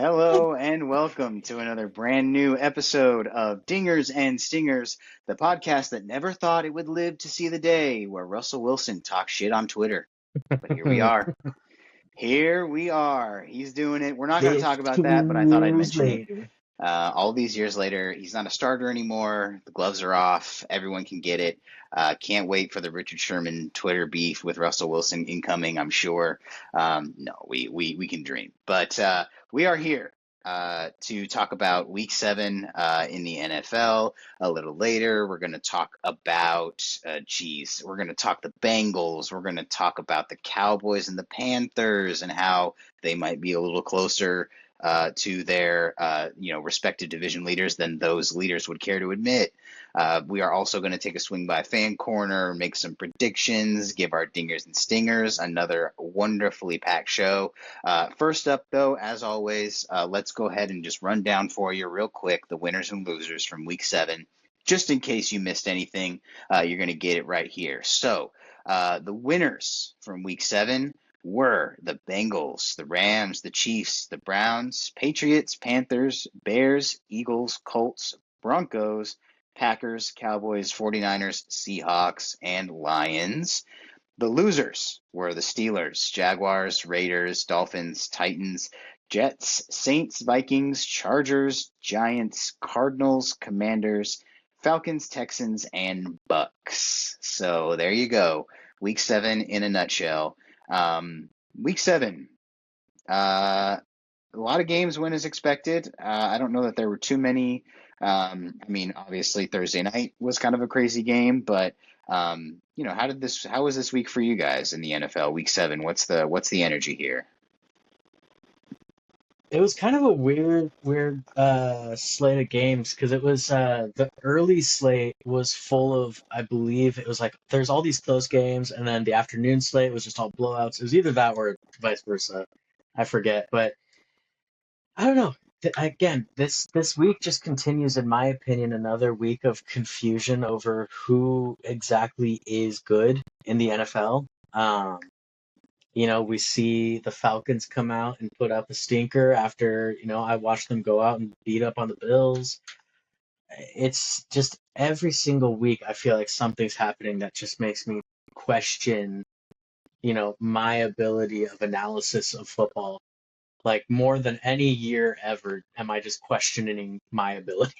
Hello and welcome to another brand new episode of Dingers and Stingers, the podcast that never thought it would live to see the day where Russell Wilson talks shit on Twitter. But here we are. Here we are. He's doing it. We're not going to talk about that, but I 15 thought I'd years mention it. later. All these years later, he's not a starter anymore. The gloves are off. Everyone can get it. Can't wait for the Richard Sherman Twitter beef with Russell Wilson incoming, I'm sure. No, we can dream. But we are here to talk about Week 7 in the NFL. A little later, we're going to talk about, we're going to talk the Bengals. We're going to talk about the Cowboys and the Panthers and how they might be a little closer to their respective division leaders than those leaders would care to admit. We are also going to take a swing by Fan Corner, make some predictions, give our dingers and stingers, another wonderfully packed show. First up, though, as always, let's go ahead and just run down for you real quick the winners and losers from Week 7. Just in case you missed anything, you're going to get it right here. So the winners from Week 7 were the Bengals, the Rams, the Chiefs, the Browns, Patriots, Panthers, Bears, Eagles, Colts, Broncos, Packers, Cowboys, 49ers, Seahawks, and Lions. The losers were the Steelers, Jaguars, Raiders, Dolphins, Titans, Jets, Saints, Vikings, Chargers, Giants, Cardinals, Commanders, Falcons, Texans, and Bucks. So there you go. Week 7 in a nutshell. Week 7, a lot of games went as expected. I don't know that there were too many. Obviously Thursday night was kind of a crazy game, but how was this week for you guys in the NFL? Week 7, what's the energy here? It was kind of a weird slate of games because it was the early slate was full of, I believe it was like there's all these close games, and then the afternoon slate was just all blowouts. It was either that or vice versa. I forget, but I don't know. Again, this week just continues, in my opinion, another week of confusion over who exactly is good in the NFL. We see the Falcons come out and put up a stinker after, I watched them go out and beat up on the Bills. It's just every single week I feel like something's happening that just makes me question, my ability of analysis of football. Like more than any year ever, am I just questioning my ability?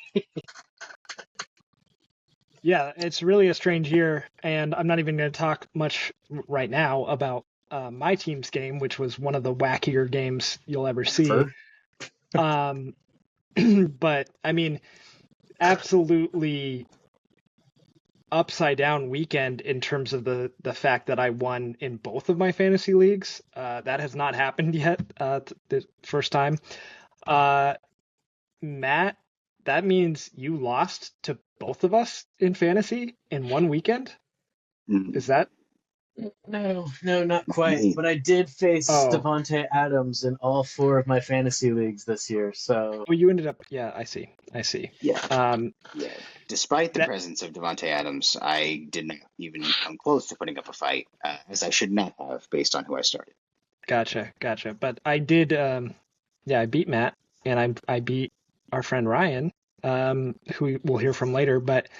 Yeah, it's really a strange year, and I'm not even going to talk much right now about my team's game, which was one of the wackier games you'll ever see. But I mean, absolutely upside down weekend in terms of the fact that I won in both of my fantasy leagues. That has not happened yet. The first time. Matt, that means you lost to both of us in fantasy in one weekend? Is that? No, not quite. But I did face Davante Adams in all 4 of my fantasy leagues this year. So you ended up. Yeah, I see. Yeah. Despite the presence of Davante Adams, I did not even come close to putting up a fight, as I should not have, based on who I started. Gotcha. But I did. I beat Matt, and I beat our friend Ryan, who we'll hear from later. But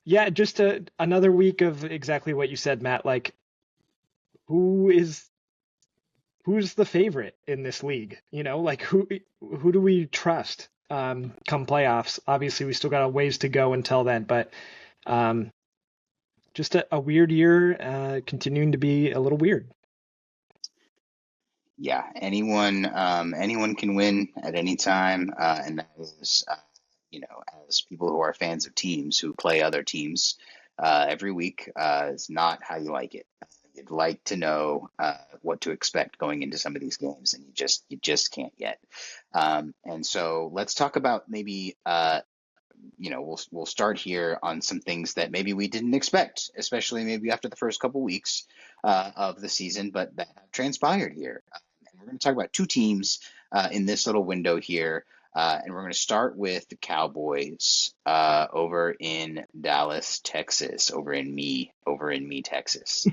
yeah, just another week of exactly what you said, Matt. Like, who's the favorite in this league? Like who do we trust come playoffs? Obviously, we still got a ways to go until then, but just a weird year, continuing to be a little weird. Yeah, anyone can win at any time, and that is, as people who are fans of teams who play other teams every week, is not how you like it. You'd like to know what to expect going into some of these games, and you just can't yet. And so let's talk about maybe we'll start here on some things that maybe we didn't expect, especially maybe after the first couple weeks of the season, but that have transpired here. And we're going to talk about 2 teams in this little window here. And we're going to start with the Cowboys over in Dallas, Texas, over in me, Texas.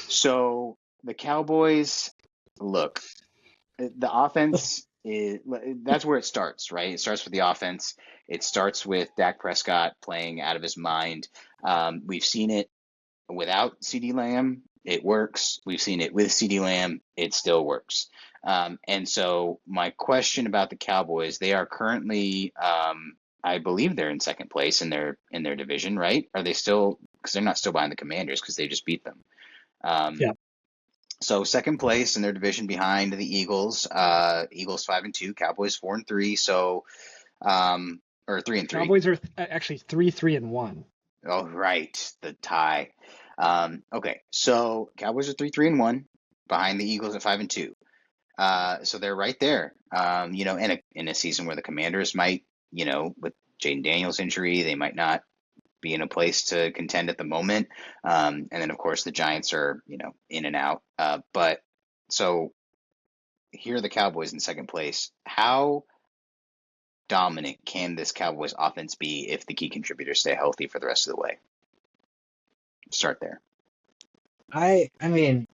So the Cowboys, look, the offense that's where it starts, right? It starts with the offense. It starts with Dak Prescott playing out of his mind. We've seen it without CeeDee Lamb. It works. We've seen it with CeeDee Lamb. It still works. And so my question about the Cowboys, they are currently, I believe they're in second place in their division, right? Are they still? Because they're not still behind the Commanders because they just beat them. Yeah. So second place in their division behind the Eagles. Eagles 5-2, Cowboys 4-3. So or 3-3. Cowboys are actually 3-3-1. Oh, right, the tie. Okay, so Cowboys are 3-3-1 behind the Eagles at 5-2. So they're right there. In a season where the Commanders might, with Jaden Daniels' injury, they might not be in a place to contend at the moment. And then of course the Giants are, in and out. But so here are the Cowboys in second place. How dominant can this Cowboys offense be if the key contributors stay healthy for the rest of the way? Start there. I mean,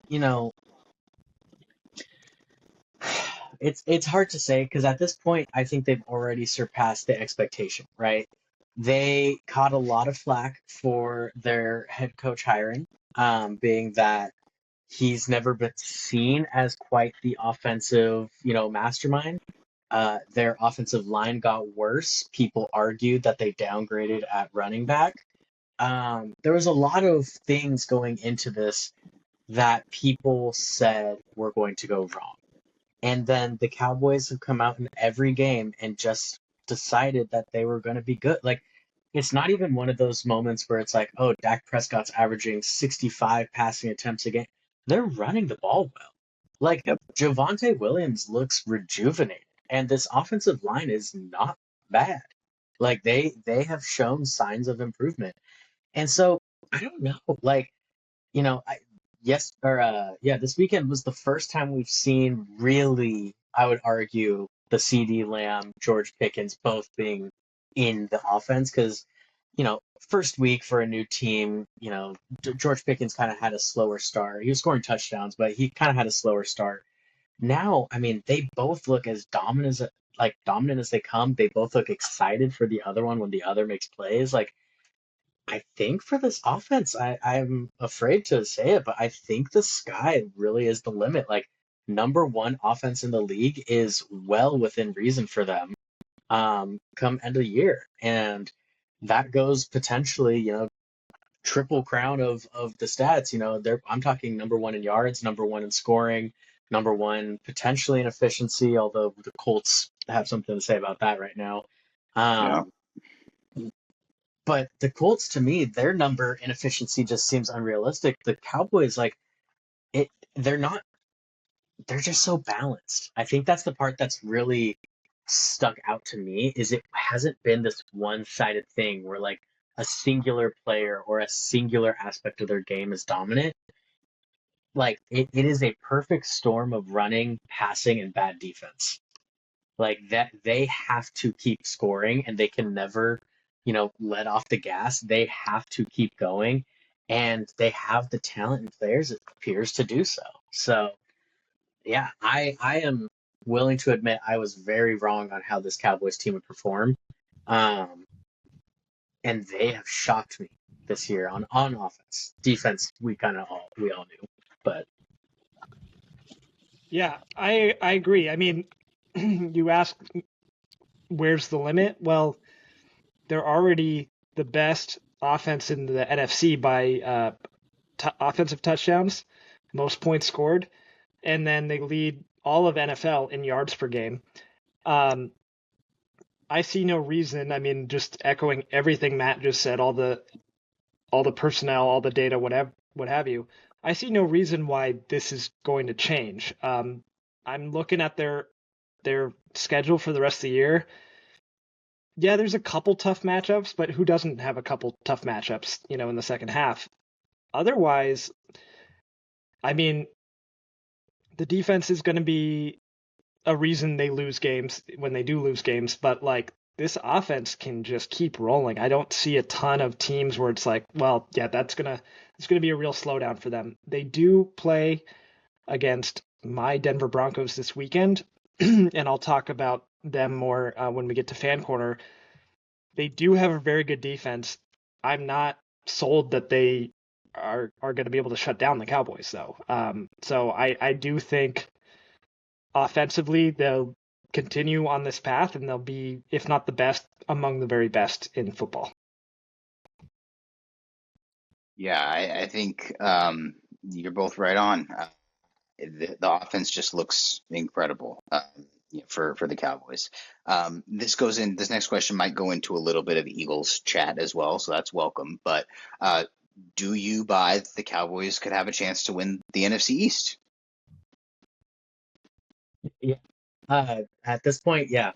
it's hard to say because at this point I think they've already surpassed the expectation, right? They caught a lot of flack for their head coach hiring, being that he's never been seen as quite the offensive, mastermind. Their offensive line got worse. People argued that they downgraded at running back. There was a lot of things going into this that people said were going to go wrong. And then the Cowboys have come out in every game and just decided that they were going to be good. Like, it's not even one of those moments where it's like, oh, Dak Prescott's averaging 65 passing attempts a game. They're running the ball well. Like, Yep. Javonte Williams looks rejuvenated, and this offensive line is not bad. Like, they have shown signs of improvement. And so, I don't know. Like, this weekend was the first time we've seen really, I would argue, the CeeDee Lamb, George Pickens both being in the offense because, first week for a new team, George Pickens kind of had a slower start. He was scoring touchdowns, but he kind of had a slower start. Now, I mean, they both look as dominant as they come. They both look excited for the other one when the other makes plays. Like, I think for this offense, I'm afraid to say it, but I think the sky really is the limit. Like, number one offense in the league is well within reason for them come end of the year. And that goes potentially, triple crown of the stats. I'm talking number one in yards, number one in scoring, number one potentially in efficiency, although the Colts have something to say about that right now. Yeah. But the Colts, to me, their number in efficiency just seems unrealistic. The Cowboys, they're not, they're just so balanced. I think that's the part that's really stuck out to me is it hasn't been this one-sided thing where like a singular player or a singular aspect of their game is dominant. Like it is a perfect storm of running, passing, and bad defense. Like that they have to keep scoring and they can never, let off the gas. They have to keep going and they have the talent and players, it appears, to do so. So yeah, I am willing to admit I was very wrong on how this Cowboys team would perform. And they have shocked me this year on offense. Defense, we all knew. But Yeah, I agree. I mean, you ask where's the limit? Well, they're already the best offense in the NFC by offensive touchdowns, most points scored, and then they lead all of NFL in yards per game. I see no reason. I mean, just echoing everything Matt just said, all the personnel, all the data, whatever, what have you. I see no reason why this is going to change. I'm looking at their schedule for the rest of the year. Yeah, there's a couple tough matchups, but who doesn't have a couple tough matchups, in the second half? Otherwise, I mean, the defense is going to be a reason they lose games when they do lose games, but like this offense can just keep rolling. I don't see a ton of teams where it's like, well, yeah, it's gonna be a real slowdown for them. They do play against my Denver Broncos this weekend. and I'll talk about them more when we get to fan corner. They do have a very good defense. I'm not sold that they are going to be able to shut down the Cowboys, though. So I do think offensively they'll continue on this path, and they'll be, if not the best, among the very best in football. Yeah, I think you're both right on. The offense just looks incredible for the Cowboys. This next question might go into a little bit of Eagles chat as well, so that's welcome. But do you buy that the Cowboys could have a chance to win the NFC East? Yeah. At this point, yeah.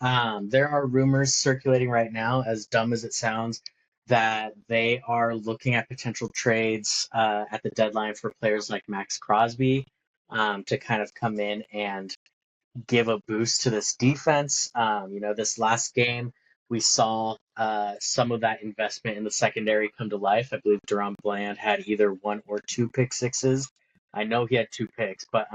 There are rumors circulating right now, as dumb as it sounds, that they are looking at potential trades at the deadline for players like Max Crosby to kind of come in and give a boost to this defense. This last game, we saw some of that investment in the secondary come to life. I believe Deron Bland had either one or two pick sixes. I know he had two picks, but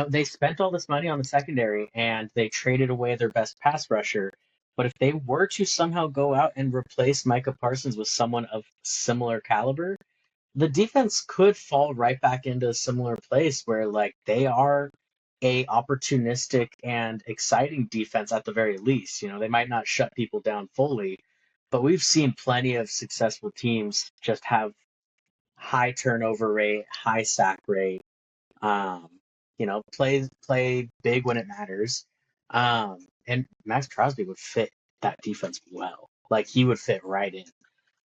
they spent all this money on the secondary and they traded away their best pass rusher. But if they were to somehow go out and replace Micah Parsons with someone of similar caliber, the defense could fall right back into a similar place where like they are a opportunistic and exciting defense at the very least. They might not shut people down fully, but we've seen plenty of successful teams just have high turnover rate, high sack rate, um, play big when it matters. And Max Crosby would fit that defense well. Like he would fit right in.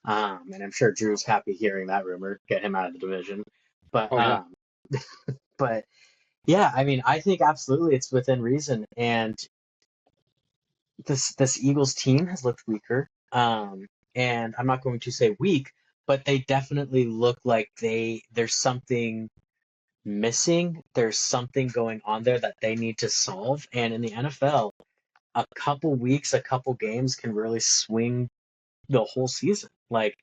And I'm sure Drew's happy hearing that rumor, get him out of the division. But Oh yeah. but yeah, I mean, I think absolutely it's within reason. And this Eagles team has looked weaker. And I'm not going to say weak, but they definitely look like there's something missing. There's something going on there that they need to solve. And in the NFL, a couple weeks, a couple games can really swing the whole season. Like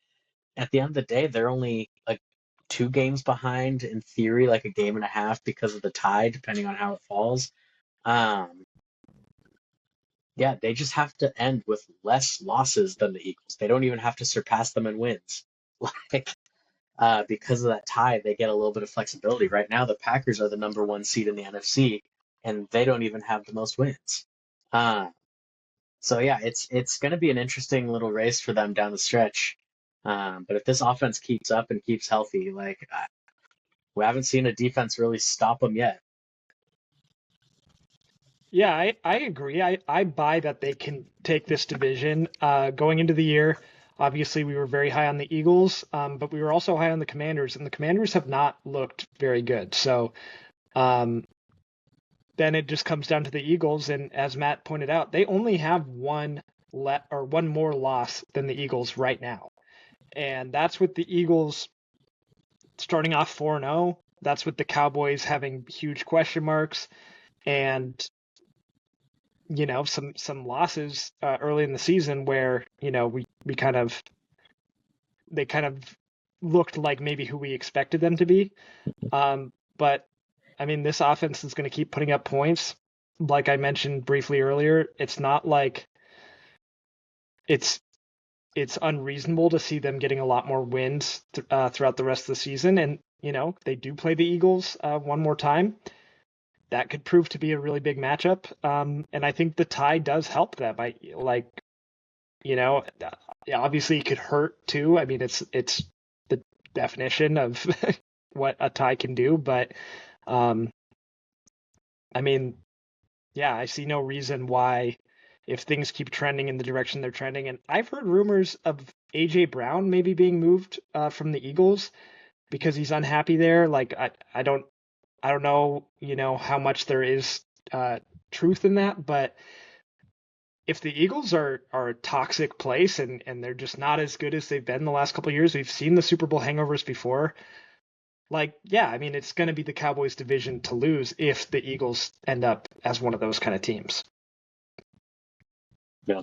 at the end of the day, they're only like 2 games behind in theory, like a game and a half because of the tie, depending on how it falls. Um, yeah, they just have to end with less losses than the Eagles. They don't even have to surpass them in wins. Like because of that tie, they get a little bit of flexibility. Right now, the Packers are the number 1 seed in the NFC, and they don't even have the most wins. So yeah, it's going to be an interesting little race for them down the stretch. But if this offense keeps up and keeps healthy, like we haven't seen a defense really stop them yet. Yeah, I agree. I buy that they can take this division. Going into the year, obviously we were very high on the Eagles, but we were also high on the Commanders, and the Commanders have not looked very good. So then it just comes down to the Eagles, and as Matt pointed out, they only have one more loss than the Eagles right now, and that's with the Eagles starting off 4-0. That's with the Cowboys having huge question marks, and some losses early in the season where we kind of they kind of looked like maybe who we expected them to be. But I mean, this offense is going to keep putting up points. Like I mentioned briefly earlier, it's not like it's unreasonable to see them getting a lot more wins throughout the rest of the season. And they do play the Eagles one more time. That could prove to be a really big matchup. And I think the tie does help them. Obviously it could hurt too. I mean, it's the definition of what a tie can do, but I mean, yeah, I see no reason why if things keep trending in the direction they're trending. And I've heard rumors of AJ Brown maybe being moved from the Eagles because he's unhappy there. Like I don't know, how much there is truth in that, but if the Eagles are a toxic place and they're just not as good as they've been the last couple of years, we've seen the Super Bowl hangovers before. Like, yeah, I mean, it's going to be the Cowboys' division to lose if the Eagles end up as one of those kind of teams. Yeah.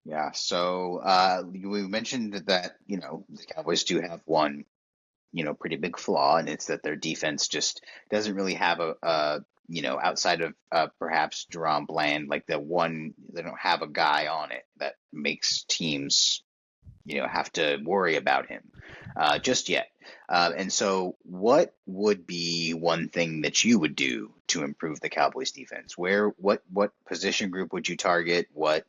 Yeah. So we mentioned that the Cowboys do have one pretty big flaw, and it's that their defense just doesn't really have outside of perhaps Deron Bland, like the one, they don't have a guy on it that makes teams have to worry about him just yet. And so, what would be one thing that you would do to improve the Cowboys defense? What position group would you target? Or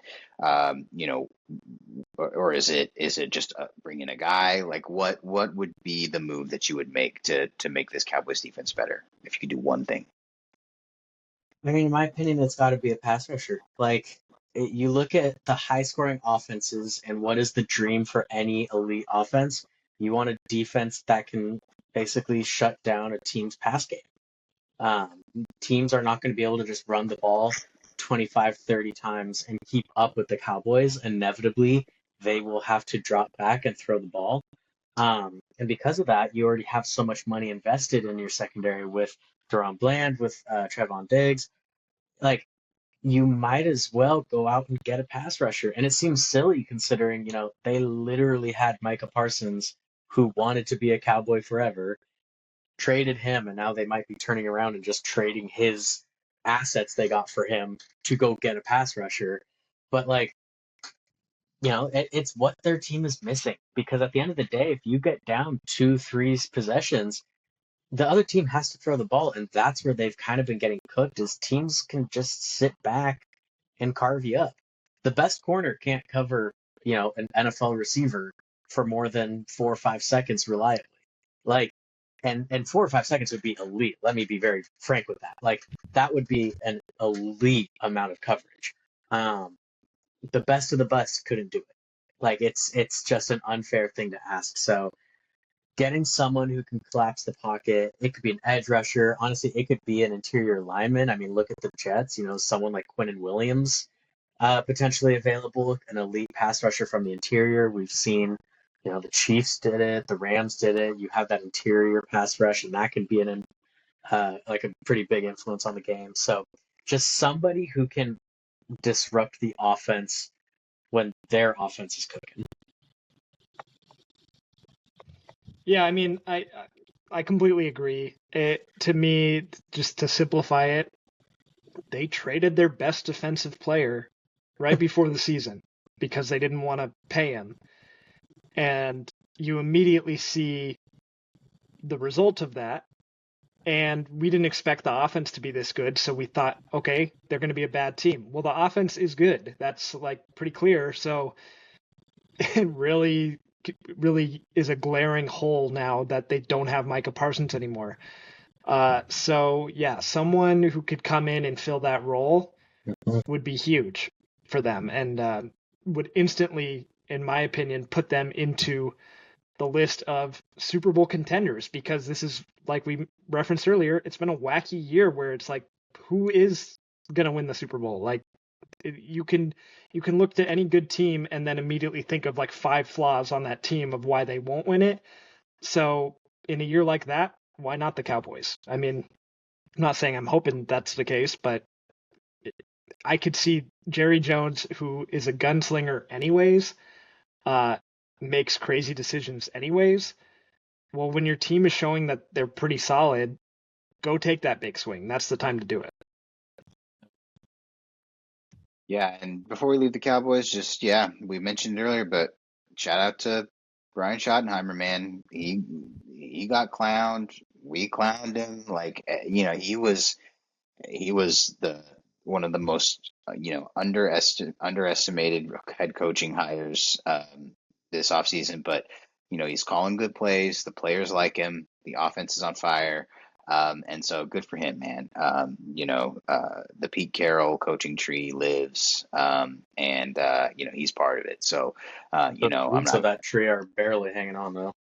is it just bring in a guy? Like, what would be the move that you would make to make this Cowboys defense better if you could do one thing? I mean, in my opinion, it's got to be a pass rusher. Like, you look at the high scoring offenses and what is the dream for any elite offense? You want a defense that can basically shut down a team's pass game. Um, Teams are not going to be able to just run the ball 25, 30 times and keep up with the Cowboys. Inevitably, they will have to drop back and throw the ball. And because of that, you already have so much money invested in your secondary with Deron Bland, with Trevon Diggs. Like, you might as well go out and get a pass rusher. And it seems silly considering, they literally had Micah Parsons, who wanted to be a Cowboy forever, traded him, and now they might be turning around and just trading his assets they got for him to go get a pass rusher. But like, it's what their team is missing, because at the end of the day, if you get down 2-3 possessions, the other team has to throw the ball, and that's where they've kind of been getting cooked, is teams can just sit back and carve you up. The best corner can't cover, an NFL receiver for more than 4 or 5 seconds reliably. Like, and 4 or 5 seconds would be elite. Let me be very frank with that. Like, that would be an elite amount of coverage. The best of the best couldn't do it. Like, it's just an unfair thing to ask. So getting someone who can collapse the pocket, it could be an edge rusher. Honestly, it could be an interior lineman. I mean, look at the Jets, someone like Quinnen Williams, potentially available, an elite pass rusher from the interior. We've seen, the Chiefs did it, the Rams did it. You have that interior pass rush, and that can be like a pretty big influence on the game. So just somebody who can disrupt the offense when their offense is cooking. Yeah, I mean, I completely agree. To me, just to simplify it, they traded their best defensive player right before the season because they didn't want to pay him. And you immediately see the result of that. And we didn't expect the offense to be this good, so we thought, okay, they're going to be a bad team. Well, the offense is good. That's like pretty clear. So it really is a glaring hole now that they don't have Micah Parsons anymore. So yeah, someone who could come in and fill that role would be huge for them, and would instantly, in my opinion, put them into the list of Super Bowl contenders, because this is, like we referenced earlier, it's been a wacky year where it's like, who is going to win the Super Bowl? Like, you can look to any good team and then immediately think of like 5 flaws on that team of why they won't win it. So in a year like that, why not the Cowboys? I mean, I'm not saying I'm hoping that's the case, but I could see Jerry Jones, who is a gunslinger anyways, makes crazy decisions anyways. Well, when your team is showing that they're pretty solid, go take that big swing. That's the time to do it. Yeah, and before we leave the Cowboys, we mentioned it earlier, but shout out to Brian Schottenheimer, man. He got clowned. We clowned him. Like, he was the one of the most underestimated head coaching hires this offseason. But he's calling good plays. The players like him. The offense is on fire. And so good for him, man. The Pete Carroll coaching tree lives, and he's part of it. So, The I'm roots of not, that tree are barely hanging on, though.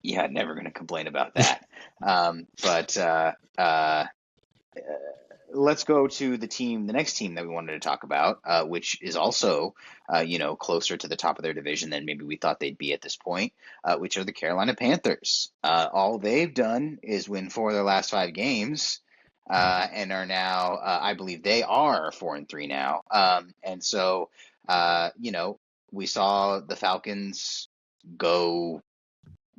yeah, never going to complain about that. But let's go to the next team that we wanted to talk about, which is also, closer to the top of their division than maybe we thought they'd be at this point, which are the Carolina Panthers. All they've done is win 4 of their last 5 games, and are now, I believe they are 4-3 now. And so, we saw the Falcons go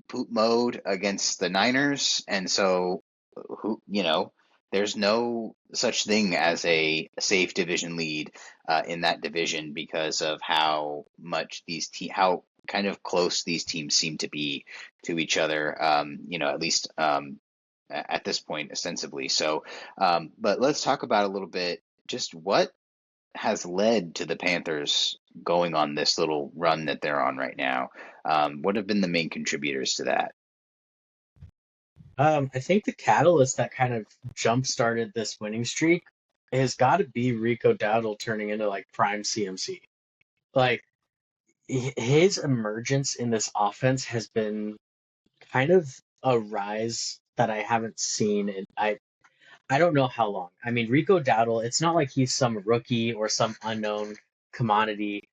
poop mode against the Niners, and so who there's no such thing as a safe division lead in that division because of how much how kind of close these teams seem to be to each other. At least at this point, ostensibly. So, but let's talk about a little bit just what has led to the Panthers going on this little run that they're on right now. What have been the main contributors to that? I think the catalyst that kind of jump started this winning streak has got to be Rico Dowdle turning into like prime CMC. Like his emergence in this offense has been kind of a rise that I haven't seen in I don't know how long. I mean, Rico Dowdle, it's not like he's some rookie or some unknown commodity.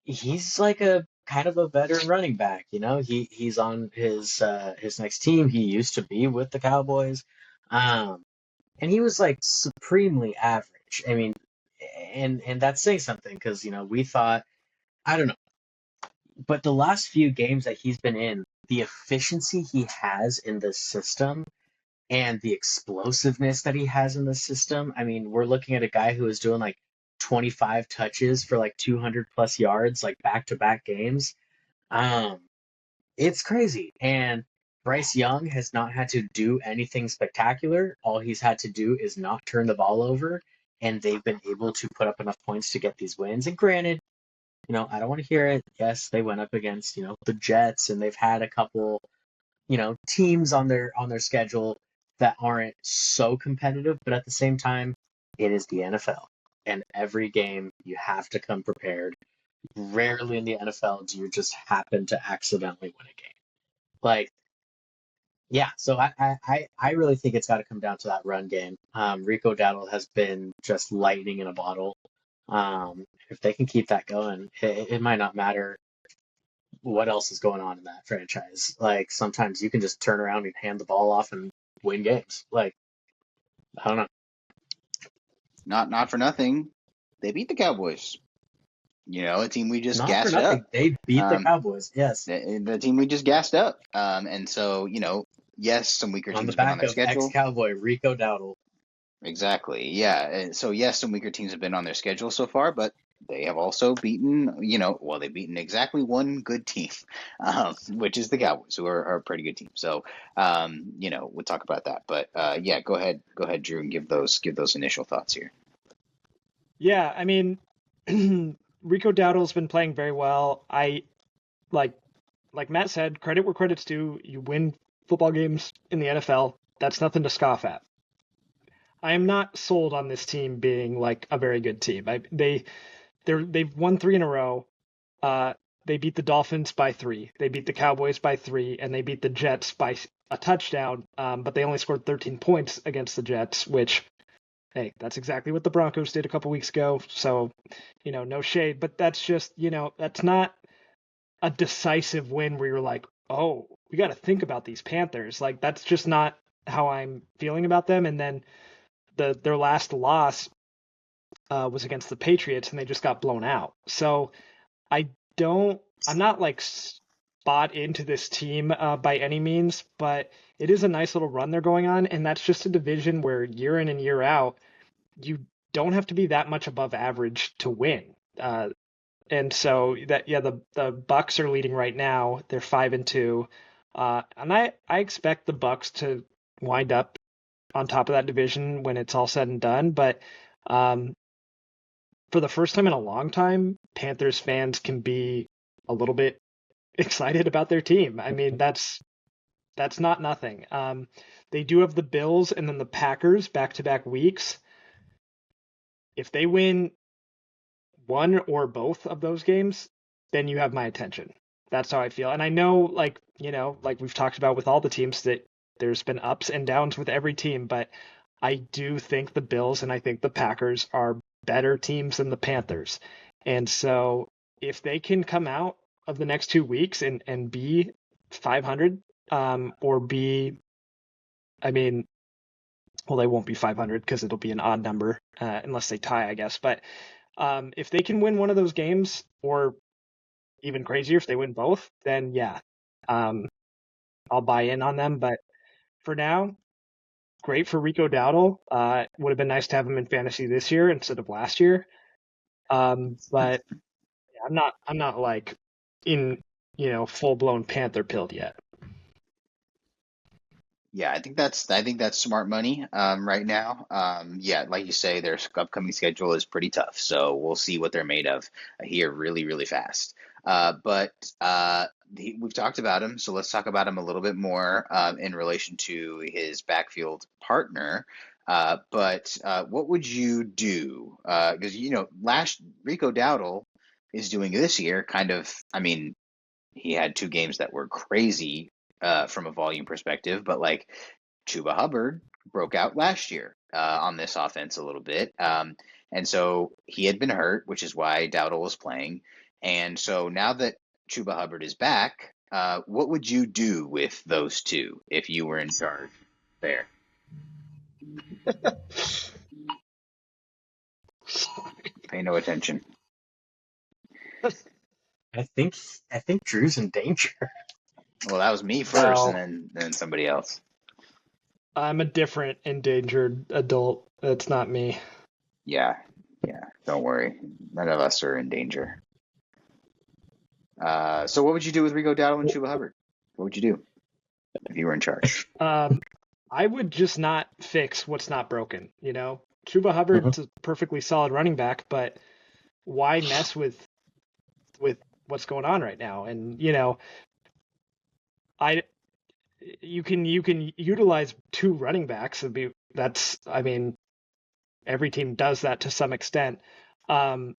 He's like a kind of a veteran running back, you know. He's on his next team. He used to be with the Cowboys. Um and he was like supremely average. I mean, and that's saying something because we thought, I don't know, but the last few games that he's been in, the efficiency he has in this system and the explosiveness that he has in the system. I mean, we're looking at a guy who is doing like 25 touches for like 200 plus yards, like back to back games. Um, it's crazy. And Bryce Young has not had to do anything spectacular. All he's had to do is not turn the ball over, and they've been able to put up enough points to get these wins. And granted, I don't want to hear it. Yes, they went up against, the Jets, and they've had a couple, teams on their schedule that aren't so competitive, but at the same time, it is the NFL. And every game you have to come prepared. Rarely in the NFL do you just happen to accidentally win a game. Like, yeah, so I really think it's got to come down to that run game. Rico Dowdle has been just lightning in a bottle. If they can keep that going, it might not matter what else is going on in that franchise. Like sometimes you can just turn around and hand the ball off and win games. Like, I don't know. Not for nothing, they beat the Cowboys. A team we just Not for gassed nothing. up. They beat the Um, Cowboys. Yes. the team we just gassed up. And so, yes, some weaker On teams the have been on back their of schedule. ex-Cowboy Rico Dowdle. Exactly. Yeah. And so, yes, some weaker teams have been on their schedule so far, but they have also beaten, they've beaten exactly one good team, which is the Cowboys, who are a pretty good team. So, we'll talk about that. But yeah, go ahead, Drew, and give those initial thoughts here. Yeah, I mean, Rico Dowdle's been playing very well. I like Matt said, credit where credit's due. You win football games in the NFL. That's nothing to scoff at. I am not sold on this team being like a very good team. They've won 3 in a row. Uh, they beat the Dolphins by 3. They beat the Cowboys by 3, and they beat the Jets by a touchdown. But they only scored 13 points against the Jets, which, hey, that's exactly what the Broncos did a couple weeks ago. So, no shade, but that's just, that's not a decisive win where you're like, oh, we got to think about these Panthers. Like that's just not how I'm feeling about them. And then their last loss was against the Patriots, and they just got blown out. So I'm not like bought into this team by any means, but it is a nice little run they're going on, and that's just a division where year in and year out, you don't have to be that much above average to win. And so the Bucks are leading right now. They're 5-2, and I expect the Bucks to wind up on top of that division when it's all said and done. But um, for the first time in a long time, Panthers fans can be a little bit excited about their team. I mean, that's not nothing. They do have the Bills and then the Packers back-to-back weeks. If they win one or both of those games, then you have my attention. That's how I feel. And I know, like we've talked about with all the teams, that there's been ups and downs with every team, but I do think the Bills and I think the Packers are better teams than the Panthers. And so if they can come out of the next 2 weeks and be 500, or be, I mean, well, they won't be 500 because it'll be an odd number unless they tie, I guess. But if they can win one of those games, or even crazier, if they win both, then yeah, I'll buy in on them. But for now, great for Rico Dowdle. Would have been nice to have him in fantasy this year instead of last year. But I'm not like in, full blown Panther pilled yet. Yeah, I think that's smart money right now. Yeah, like you say, their upcoming schedule is pretty tough, so we'll see what they're made of here really, really fast. But we've talked about him, so let's talk about him a little bit more in relation to his backfield partner. But what would you do? Because last Rico Dowdle is doing this year kind of. I mean, he had two games that were crazy from a volume perspective, but like Chuba Hubbard broke out last year on this offense a little bit. And so he had been hurt, which is why Dowdle was playing. And so now that Chuba Hubbard is back, what would you do with those two if you were in charge there? Pay no attention. I think Drew's in danger. Well, that was me first, Well, and then somebody else. I'm a different endangered adult. That's not me. Yeah, yeah. Don't worry, none of us are in danger. So what would you do with Rico Dowdle and Chuba Hubbard? What would you do if you were in charge? I would just not fix what's not broken. Chuba Mhm. Hubbard's a perfectly solid running back, but why mess with what's going on right now? And I you can utilize two running backs. I mean, every team does that to some extent. And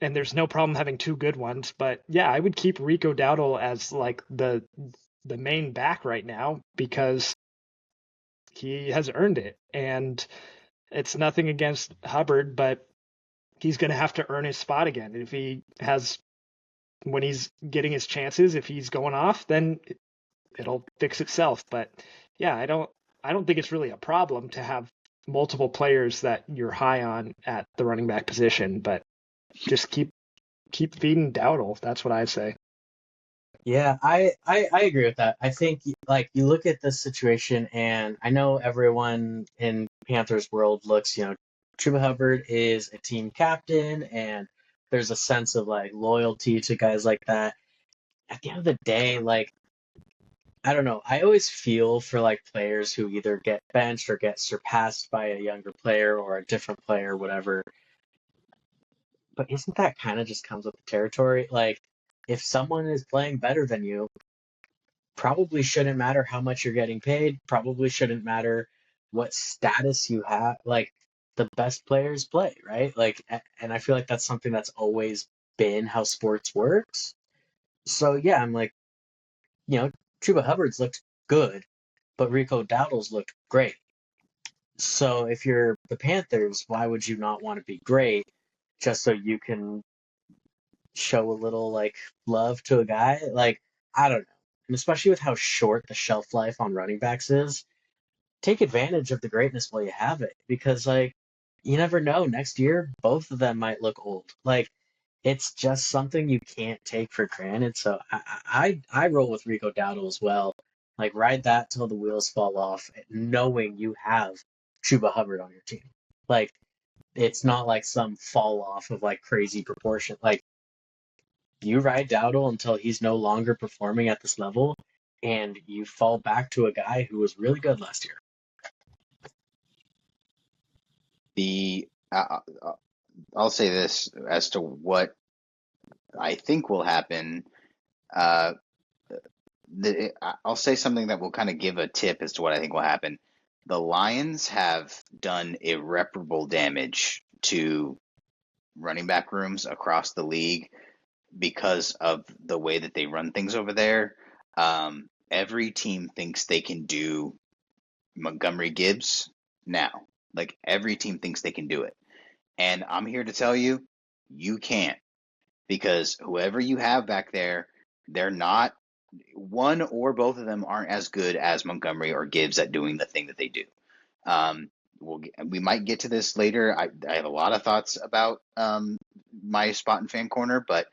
there's no problem having two good ones. But yeah, I would keep Rico Dowdle as like the main back right now because he has earned it. And it's nothing against Hubbard, but he's going to have to earn his spot again. And when he's getting his chances, if he's going off, then it'll fix itself. But yeah, I don't think it's really a problem to have multiple players that you're high on at the running back position, but just keep feeding Dowdle. That's what I say. Yeah, I agree with that. I think like you look at this situation, and I know everyone in Panthers world looks, Chuba Hubbard is a team captain, and there's a sense of like loyalty to guys like that. At the end of the day, like I don't know, I always feel for like players who either get benched or get surpassed by a younger player or a different player, whatever. But isn't that kind of just comes with the territory? Like if someone is playing better than you, probably shouldn't matter how much you're getting paid, probably shouldn't matter what status you have. Like the best players play, right? Like, and I feel like that's something that's always been how sports works. So yeah, I'm like, you know, Chuba Hubbard's looked good, but Rico Dowdle's looked great. So if you're the Panthers, why would you not want to be great just so you can show a little like love to a guy? Like, I don't know. And especially with how short the shelf life on running backs is, take advantage of the greatness while you have it because like you never know, next year both of them might look old. Like it's just something you can't take for granted. So I roll with Rico Dowdle as well. Like ride that till the wheels fall off, knowing you have Chuba Hubbard on your team. Like it's not like some fall off of like crazy proportion. Like you ride Dowdle until he's no longer performing at this level, and you fall back to a guy who was really good last year. The I'll say this as to what I think will happen. Uh, I'll say something that will kind of give a tip as to what I think will happen. The Lions have done irreparable damage to running back rooms across the league because of the way that they run things over there. Every team thinks they can do Montgomery Gibbs now. Like every team thinks they can do it. And I'm here to tell you, you can't because whoever you have back there, they're not one or both of them aren't as good as Montgomery or Gibbs at doing the thing that they do. Um, we might get to this later. I have a lot of thoughts about my spot in fan corner, but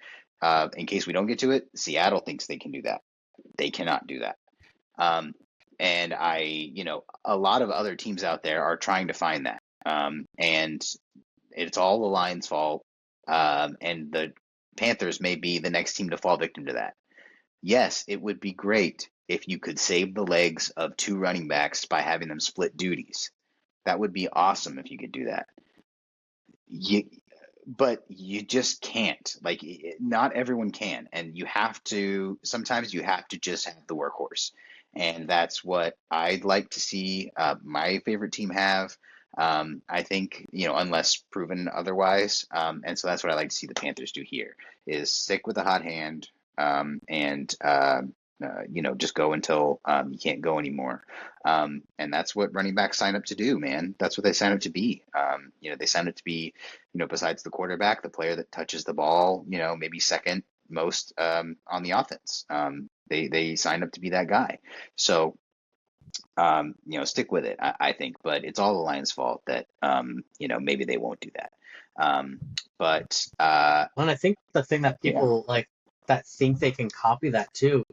in case we don't get to it, Seattle thinks they can do that. They cannot do that. Um, And a lot of other teams out there are trying to find that. And it's all the Lions' fault. And the Panthers may be the next team to fall victim to that. Yes, it would be great if you could save the legs of two running backs by having them split duties. That would be awesome if you could do that. But you just can't. Like, not everyone can, and sometimes you have to just have the workhorse, and that's what I'd like to see my favorite team have. I think, unless proven otherwise, and so that's what I like to see the Panthers do here, is stick with the hot hand, and just go until you can't go anymore. And that's what running backs sign up to do, man. That's what they sign up to be. They sign up to be, besides the quarterback, the player that touches the ball, maybe second most on the offense. They sign up to be that guy. So, stick with it, I think. But it's all the Lions' fault that, maybe they won't do that. And I think the thing that Yeah. people like that think they can copy that too,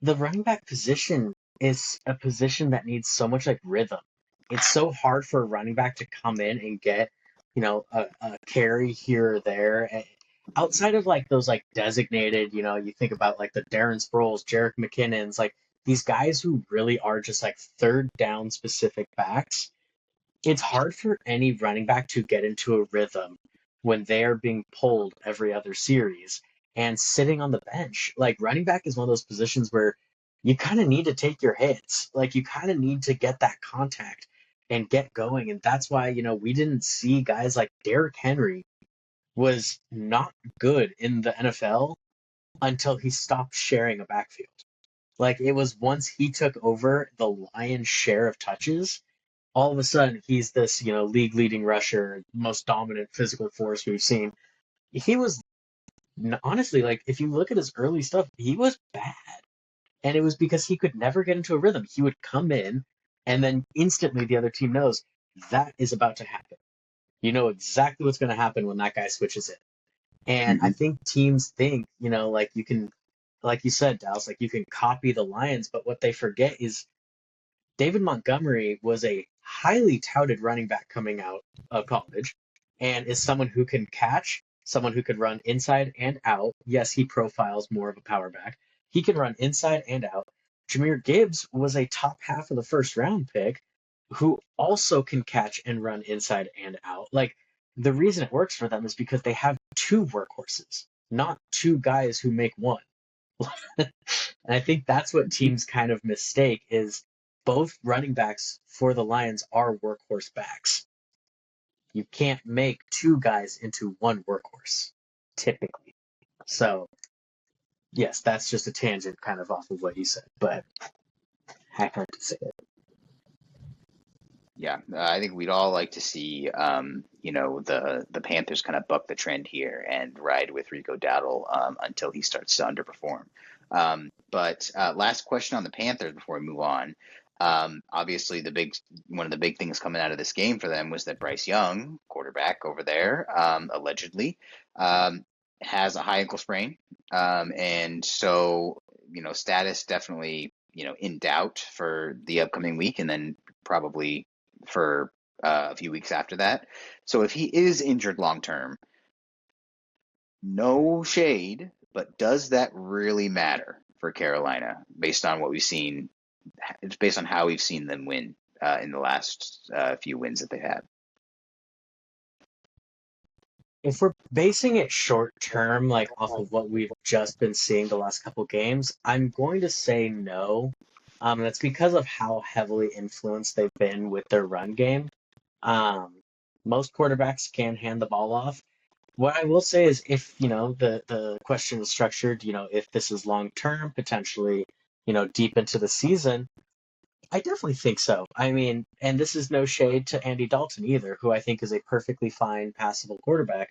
the running back position is a position that needs so much like rhythm. It's so hard for a running back to come in and get, a carry here or there. Outside of like those like designated, you think about like the Darren Sproles, Jerick McKinnons, like these guys who really are just like third down specific backs. It's hard for any running back to get into a rhythm when they are being pulled every other series and sitting on the bench. Like running back is one of those positions where you kind of need to take your hits. Like you kind of need to get that contact and get going. And that's why, we didn't see guys like Derrick Henry was not good in the NFL until he stopped sharing a backfield. Like it was once he took over the lion's share of touches, all of a sudden he's this, league leading rusher, most dominant physical force we've seen. He was honestly, like, if you look at his early stuff, he was bad. And it was because he could never get into a rhythm. He would come in, and then instantly the other team knows that is about to happen. You know exactly what's going to happen when that guy switches in. And I Mhm. think teams think, like you can, like you said, Dallas, like you can copy the Lions, but what they forget is David Montgomery was a highly touted running back coming out of college and is someone who can catch, someone who could run inside and out. Yes, he profiles more of a power back. He can run inside and out. Jahmyr Gibbs was a top half of the first round pick who also can catch and run inside and out. Like the reason it works for them is because they have two workhorses, not two guys who make one. And I think that's what teams kind of mistake is both running backs for the Lions are workhorse backs. You can't make two guys into one workhorse, typically. So, yes, that's just a tangent kind of off of what you said, but I had to say it. Yeah, I think we'd all like to see, the Panthers kind of buck the trend here and ride with Rico Dowdle until he starts to underperform. But last question on the Panthers before we move on. Obviously, one of the big things coming out of this game for them was that Bryce Young, quarterback over there, allegedly, has a high ankle sprain, and so status definitely in doubt for the upcoming week, and then probably for a few weeks after that. So if he is injured long term, no shade, but does that really matter for Carolina based on what we've seen? It's based on how we've seen them win in the last few wins that they had. If we're basing it short term, like off of what we've just been seeing the last couple games, I'm going to say no. That's because of how heavily influenced they've been with their run game. Most quarterbacks can hand the ball off. What I will say is if, the question is structured, if this is long term, potentially, deep into the season, I definitely think so. I mean, and this is no shade to Andy Dalton either, who I think is a perfectly fine passable quarterback.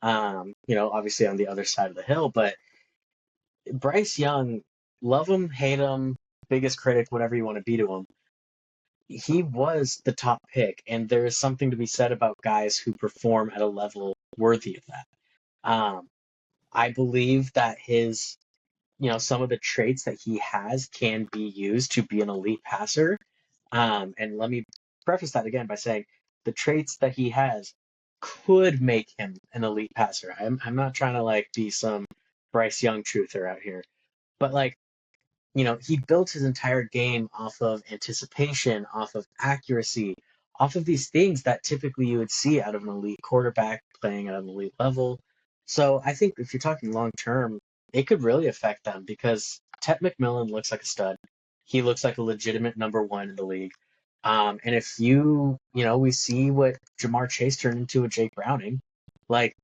Obviously on the other side of the hill, but Bryce Young, love him, hate him, biggest critic, whatever you want to be to him, he was the top pick, and there is something to be said about guys who perform at a level worthy of that. I believe that his some of the traits that he has can be used to be an elite passer. And let me preface that again by saying the traits that he has could make him an elite passer. I'm not trying to like be some Bryce Young truther out here, but like, he built his entire game off of anticipation, off of accuracy, off of these things that typically you would see out of an elite quarterback playing at an elite level. So I think if you're talking long term, it could really affect them because Ted McMillan looks like a stud. He looks like a legitimate number one in the league. And if we see what Jamar Chase turned into with Jake Browning, like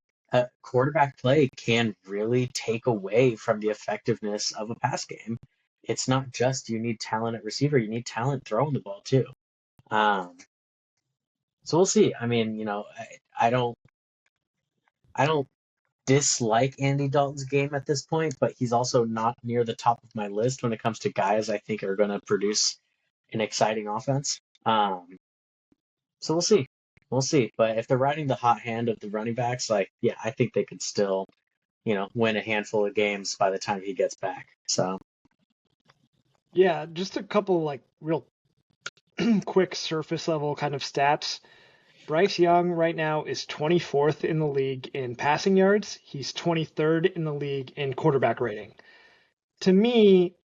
quarterback play can really take away from the effectiveness of a pass game. It's not just you need talent at receiver, you need talent throwing the ball too. Um, so we'll see. I mean, I don't dislike Andy Dalton's game at this point, but he's also not near the top of my list when it comes to guys I think are going to produce an exciting offense. So we'll see. We'll see. But if they're riding the hot hand of the running backs, like, yeah, I think they could still, win a handful of games by the time he gets back. So, Yeah, just a couple like real quick surface level kind of stats. Bryce Young right now is 24th in the league in passing yards. He's 23rd in the league in quarterback rating. To me,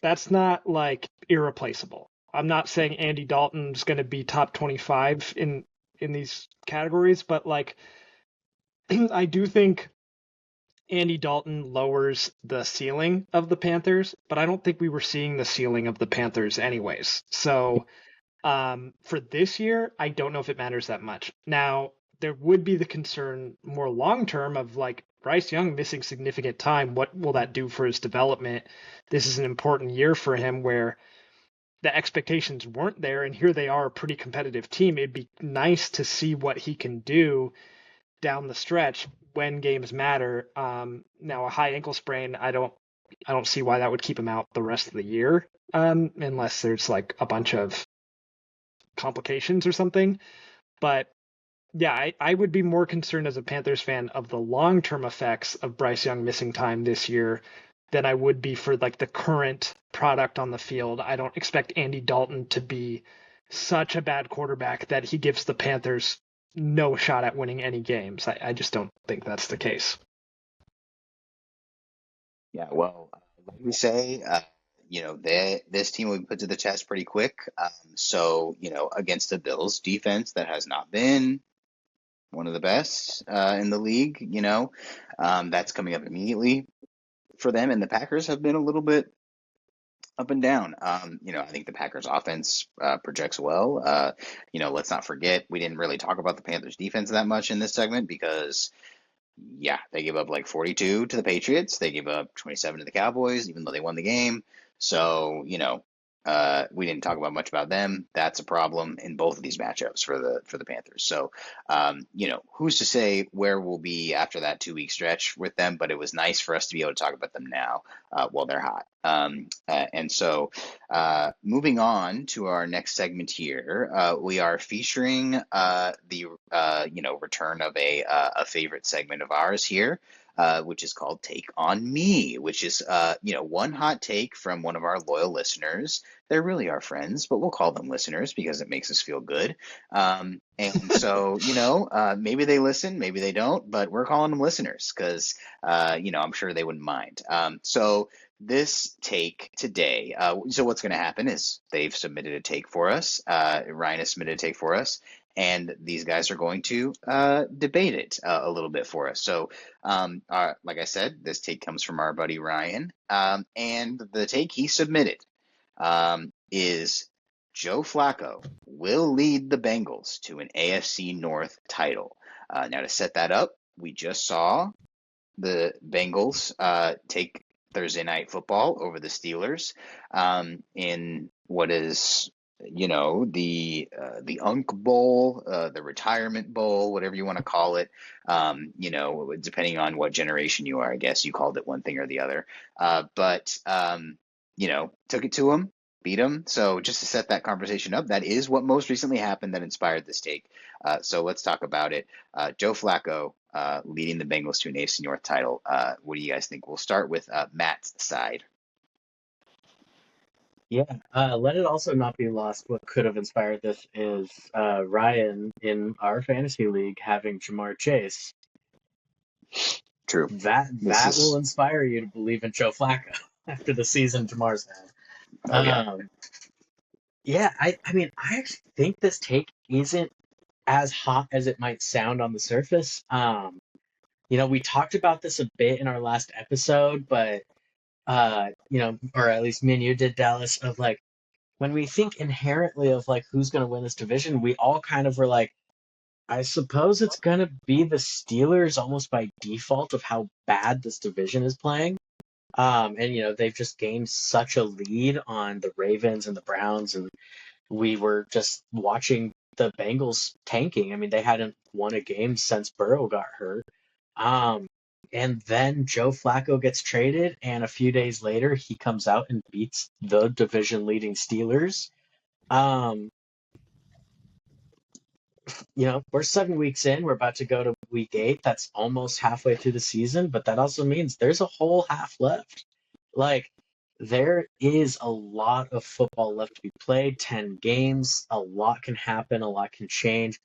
that's not like irreplaceable. I'm not saying Andy Dalton's going to be top 25 in these categories, but like I do think Andy Dalton lowers the ceiling of the Panthers, but I don't think we were seeing the ceiling of the Panthers anyways. So for this year, I don't know if it matters that much. Now, there would be the concern more long term of like Bryce Young missing significant time. What will that do for his development? This is an important year for him where the expectations weren't there, and here they are, a pretty competitive team. It'd be nice to see what he can do down the stretch when games matter. Now, a high ankle sprain, I don't see why that would keep him out the rest of the year, unless there's like a bunch of complications or something. But yeah, I would be more concerned as a Panthers fan of the long-term effects of Bryce Young missing time this year than I would be for like the current product on the field. I don't expect Andy Dalton to be such a bad quarterback that he gives the Panthers no shot at winning any games. I just don't think that's the case. Yeah, well, like we say, this team will be put to the test pretty quick. So, against the Bills defense that has not been one of the best in the league, that's coming up immediately for them. And the Packers have been a little bit up and down. I think the Packers offense projects well. Let's not forget, we didn't really talk about the Panthers defense that much in this segment because yeah, they gave up like 42 to the Patriots. They gave up 27 to the Cowboys, even though they won the game. So, we didn't talk about much about them. That's a problem in both of these matchups for the Panthers. So, who's to say where we'll be after that 2 week stretch with them? But it was nice for us to be able to talk about them now while they're hot. And so, moving on to our next segment here, we are featuring the return of a favorite segment of ours here, which is called Take on Me, which is one hot take from one of our loyal listeners. They're really our friends, but we'll call them listeners because it makes us feel good. And so, maybe they listen, maybe they don't, but we're calling them listeners because, I'm sure they wouldn't mind. So this take today, so what's going to happen is they've submitted a take for us. Ryan has submitted a take for us, and these guys are going to debate it a little bit for us. So, like I said, this take comes from our buddy Ryan, and the take he submitted is Joe Flacco will lead the Bengals to an AFC North title. Now, to set that up, we just saw the Bengals take Thursday Night Football over the Steelers in what is the Unk Bowl, the Retirement Bowl, whatever you want to call it. Depending on what generation you are, I guess you called it one thing or the other. But took it to them. beat them. So just to set that conversation up, that is what most recently happened that inspired this take. So let's talk about it. Joe Flacco leading the Bengals to an AFC North title. What do you guys think? We'll start with Matt's side. Yeah, let it also not be lost. What could have inspired this is Ryan in our fantasy league having Jamar Chase. True. That will inspire you to believe in Joe Flacco after the season Jamar's had. Oh yeah. Yeah, I mean, I actually think this take isn't as hot as it might sound on the surface. We talked about this a bit in our last episode, but or at least me and you did, Dallas, of like when we think inherently of like who's going to win this division, we all kind of were like, I suppose it's going to be the Steelers almost by default of how bad this division is playing. And they've just gained such a lead on the Ravens and the Browns, and we were just watching the Bengals tanking. I mean, they hadn't won a game since Burrow got hurt. And then Joe Flacco gets traded, and a few days later, he comes out and beats the division-leading Steelers. We're 7 weeks in. We're about to go to week 8. That's almost halfway through the season, but that also means there's a whole half left. Like, there is a lot of football left to be played, 10 games. A lot can happen, a lot can change.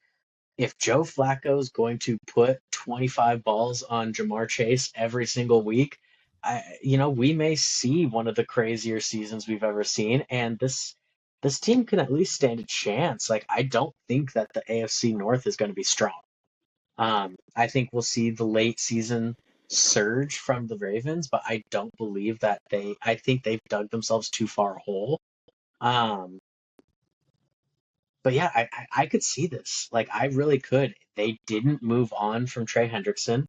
If Joe Flacco is going to put 25 balls on Jamar Chase every single week, we may see one of the crazier seasons we've ever seen, and this team can at least stand a chance. Like, I don't think that the AFC North is going to be strong. I think we'll see the late season surge from the Ravens, but I don't believe that I think they've dug themselves too far a hole. But yeah, I could see this. Like, I really could. They didn't move on from Trey Hendrickson.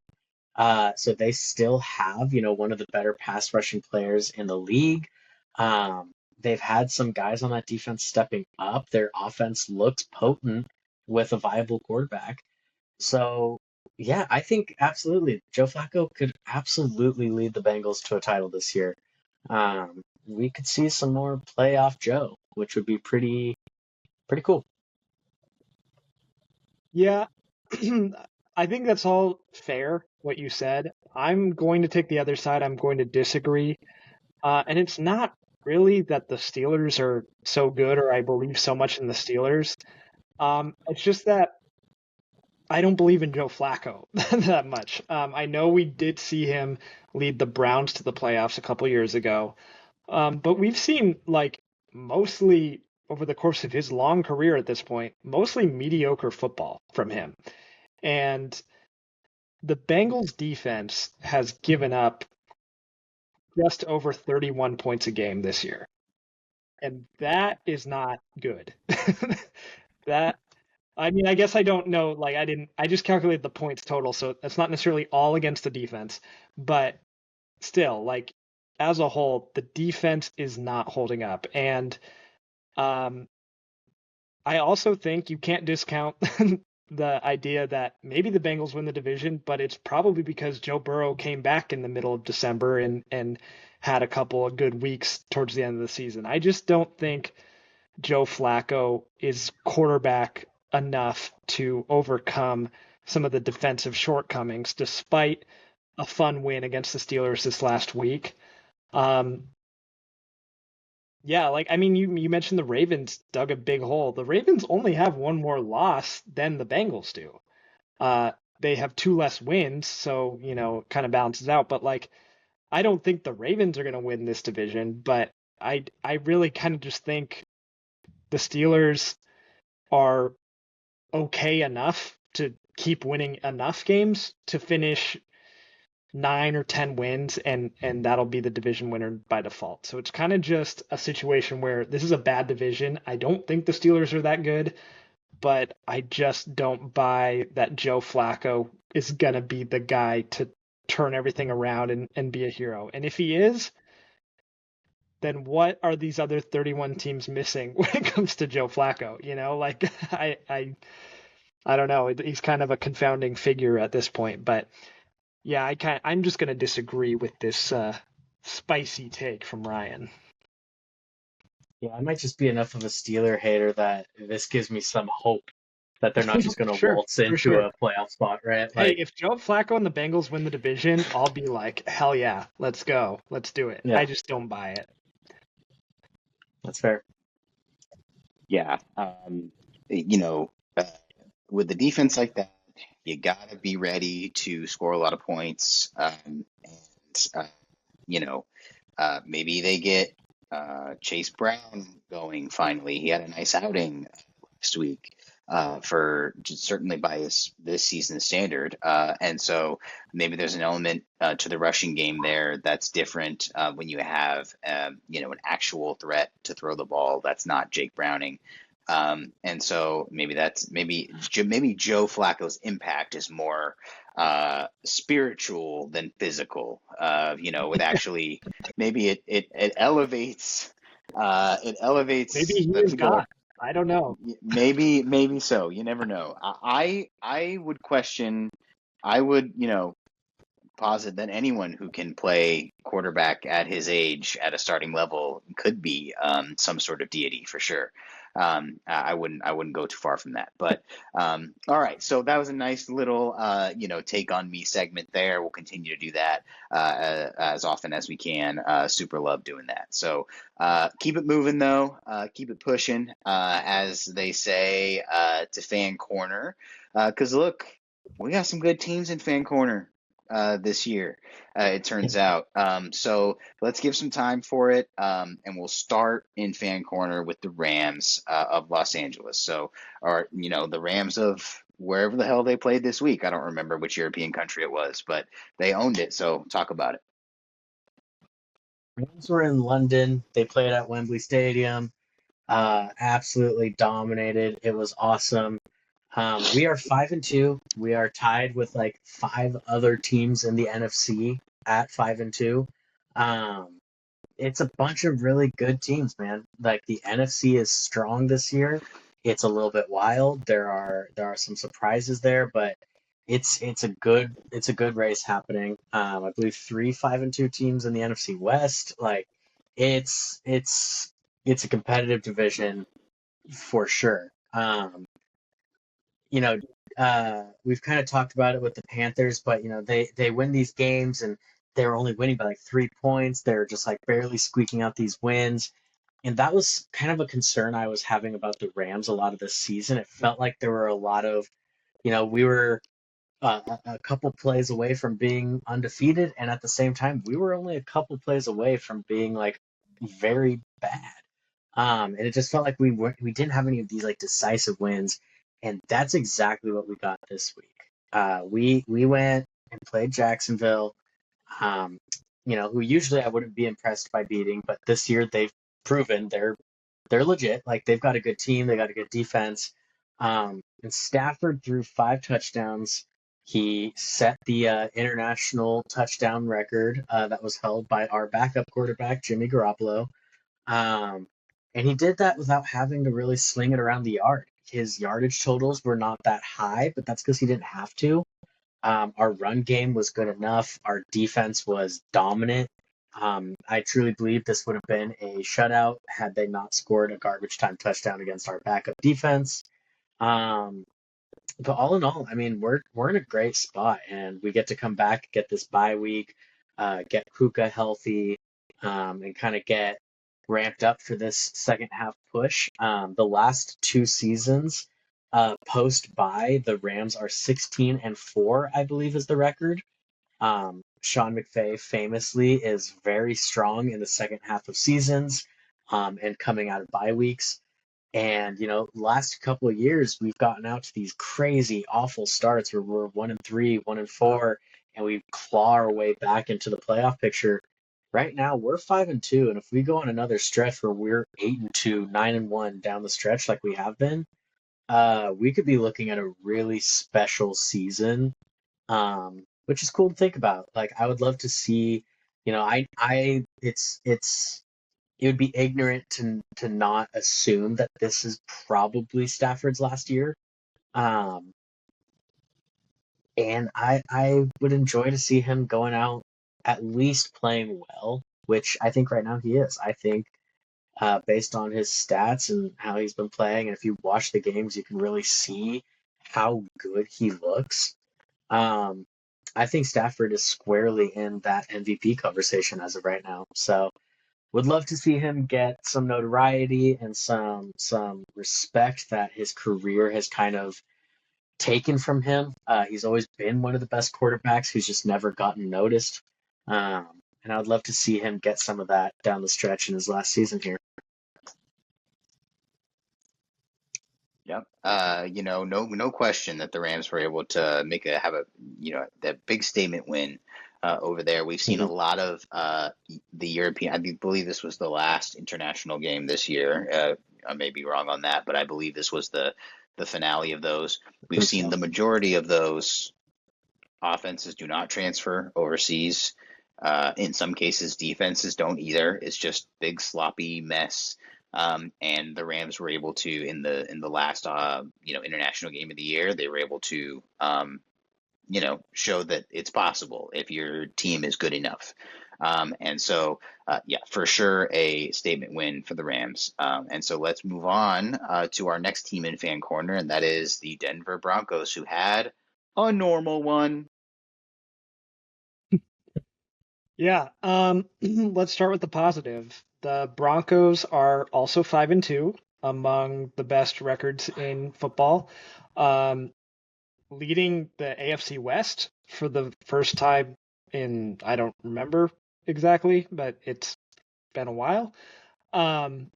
So they still have, one of the better pass rushing players in the league. They've had some guys on that defense stepping up. Their offense looks potent with a viable quarterback. So yeah, I think absolutely Joe Flacco could absolutely lead the Bengals to a title this year. We could see some more playoff Joe, which would be pretty cool. Yeah, I think that's all fair, what you said. I'm going to take the other side. I'm going to disagree. And it's not really that the Steelers are so good or I believe so much in the Steelers. It's just that I don't believe in Joe Flacco that much. I know we did see him lead the Browns to the playoffs a couple years ago. But we've seen like mostly over the course of his long career at this point, mostly mediocre football from him. And the Bengals defense has given up just over 31 points a game this year. And that is not good. That I mean, I guess I don't know, like I just calculated the points total, so that's not necessarily all against the defense, but still, like as a whole, the defense is not holding up. And um I also think you can't discount the idea that maybe the Bengals win the division, but it's probably because Joe Burrow came back in the middle of December and had a couple of good weeks towards the end of the season. I just don't think Joe Flacco is quarterback enough to overcome some of the defensive shortcomings, despite a fun win against the Steelers this last week. Yeah, like I mean, you mentioned the Ravens dug a big hole. The Ravens only have one more loss than the Bengals do. They have two less wins, so it kind of balances out. But like, I don't think the Ravens are going to win this division. But I really kind of just think the Steelers are okay enough to keep winning enough games to finish 9 or 10 wins, and that'll be the division winner by default. So it's kind of just a situation where this is a bad division. I don't think the Steelers are that good, but I just don't buy that Joe Flacco is gonna be the guy to turn everything around and be a hero. And if he is, then what are these other 31 teams missing when it comes to Joe Flacco? Like I don't know. He's kind of a confounding figure at this point, but yeah, I'm just going to disagree with this spicy take from Ryan. Yeah, I might just be enough of a Steeler hater that this gives me some hope that they're not just going to Sure, waltz for into sure. a playoff spot, right? Hey, Like, if Joe Flacco and the Bengals win the division, I'll be like, hell yeah, let's go, let's do it. yeah, I just don't buy it. that's fair. Yeah. You know, with the defense like that, you gotta be ready to score a lot of points. And you know, maybe they get Chase Brown going finally. He had a nice outing last week for certainly by this season's standard. And so maybe there's an element to the rushing game there that's different when you have an actual threat to throw the ball that's not Jake Browning. And so maybe Joe Flacco's impact is more spiritual than physical. With actually maybe it elevates Maybe he the is people. God. I don't know. Maybe so. You never know. I would question. I would posit that anyone who can play quarterback at his age at a starting level could be some sort of deity for sure. I wouldn't go too far from that. But all right, so that was a nice little take on me segment there. We'll continue to do that as often as we can. Super love doing that. So keep it moving though. Keep it pushing, as they say, to Fan Corner. Because look, we got some good teams in Fan Corner this year, it turns out. So let's give some time for it, and we'll start in Fan Corner with the Rams of Los Angeles. So, or the Rams of wherever the hell they played this week. I don't remember which European country it was, but they owned it. So talk about it. Rams were in London. They played at Wembley Stadium. Absolutely dominated. It was awesome. We are 5-2. We are tied with like five other teams in the NFC at 5-2. Um, it's a bunch of really good teams, man. Like the NFC is strong this year. It's a little bit wild. There are some surprises there, but it's a good race happening. I believe three 5-2 teams in the NFC West. Like it's it's it's a competitive division for sure. You know, we've kind of talked about it with the Panthers, but they win these games and they're only winning by like 3 points. They're just like barely squeaking out these wins. And that was kind of a concern I was having about the Rams a lot of this season. It felt like there were a lot of, we were a couple plays away from being undefeated, and at the same time, we were only a couple plays away from being like very bad. And it just felt like we didn't have any of these like decisive wins, and that's exactly what we got this week. We went and played Jacksonville, um, who usually I wouldn't be impressed by beating, but this year they've proven they're legit. Like they've got a good team, they got a good defense. And Stafford threw 5 touchdowns. He set the international touchdown record that was held by our backup quarterback Jimmy Garoppolo. Um, and he did that without having to really sling it around the yard. His yardage totals were not that high, but that's because he didn't have to. Our run game was good enough. Our defense was dominant. I truly believe this would have been a shutout had they not scored a garbage time touchdown against our backup defense. Um, but all in all, I mean, we're in a great spot, and we get to come back, get this bye week, get Puka healthy, and kind of get ramped up for this second half push. The last 2 seasons, post bye, the Rams are 16-4, I believe, is the record. Sean McVay famously is very strong in the second half of seasons, and coming out of bye weeks. And last couple of years we've gotten out to these crazy, awful starts where we're 1-3, 1-4, and we claw our way back into the playoff picture. Right now we're 5-2, and if we go on another stretch where we're 8-2, 9-1 down the stretch like we have been, we could be looking at a really special season, which is cool to think about. Like I would love to see, it would be ignorant to not assume that this is probably Stafford's last year. Um, and I would enjoy to see him going out at least playing well, which I think right now he is. I think based on his stats and how he's been playing. And if you watch the games, you can really see how good he looks. Um, I think Stafford is squarely in that MVP conversation as of right now. So would love to see him get some notoriety and some respect that his career has kind of taken from him. He's always been one of the best quarterbacks who's just never gotten noticed. And I would love to see him get some of that down the stretch in his last season here. Yep. No question that the Rams were able to have a, that big statement win over there. We've seen a Mhm. lot of the European. I believe this was the last international game this year. I may be wrong on that, but I believe this was the finale of those. I We've think seen so. the majority of those offenses do not transfer overseas. In some cases, defenses don't either. It's just big sloppy mess. And the Rams were able to in the last international game of the year, they were able to show that it's possible if your team is good enough. And so yeah, for sure a statement win for the Rams. And so let's move on to our next team in Fan Corner, and that is the Denver Broncos, who had a normal one. Yeah. Let's start with the positive. The Broncos are also 5-2, among the best records in football, um, leading the AFC West for the first time in, I don't remember exactly, but it's been a while. Um,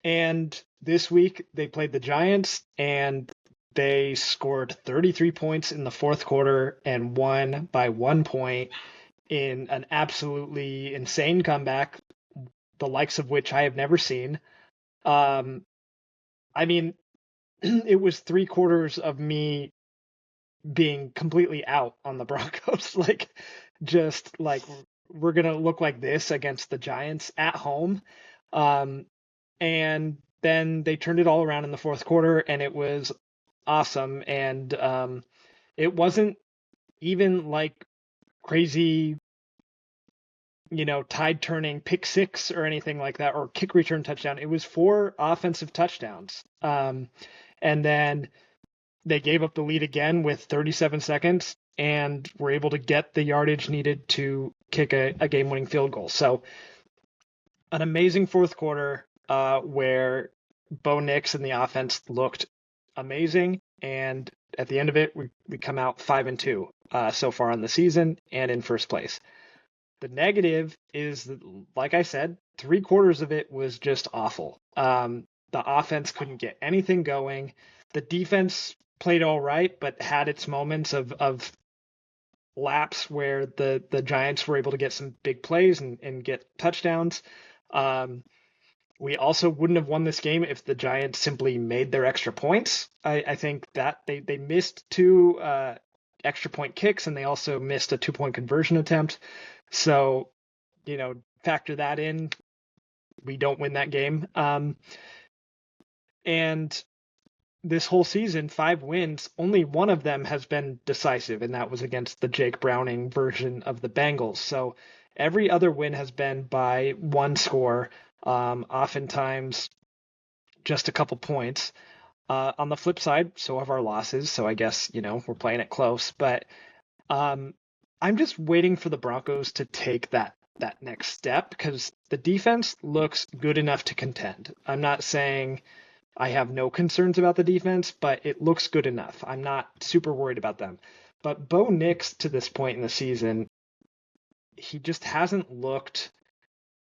and this week they played the Giants, and they scored 33 points in the fourth quarter and won by 1 point in an absolutely insane comeback, the likes of which I have never seen. Um, I mean, it was 3/4 of me being completely out on the Broncos. Like, just like we're gonna look like this against the Giants at home. Um, and then they turned it all around in the fourth quarter, and it was awesome. And it wasn't even like crazy, tide turning pick six or anything like that, or kick return touchdown. It was 4 offensive touchdowns. And then they gave up the lead again with 37 seconds and were able to get the yardage needed to kick a game winning field goal. So, an amazing fourth quarter where Bo Nix and the offense looked amazing. And at the end of it, we come out 5-2 so far on the season and in first place. The negative is that, like I said, 3/4 of it was just awful. The offense couldn't get anything going. The defense played all right, but had its moments of laps where the Giants were able to get some big plays and get touchdowns. We also wouldn't have won this game if the Giants simply made their extra points. I think that they missed 2 extra point kicks, and they also missed a 2-point conversion attempt. So, factor that in, we don't win that game. And this whole season, 5 wins, only one of them has been decisive, and that was against the Jake Browning version of the Bengals. So every other win has been by 1 score, oftentimes just a couple points. On the flip side, so have our losses. So I guess, we're playing it close. But I'm just waiting for the Broncos to take that next step, because the defense looks good enough to contend. I'm not saying I have no concerns about the defense, but it looks good enough. I'm not super worried about them. But Bo Nix, to this point in the season, he just hasn't looked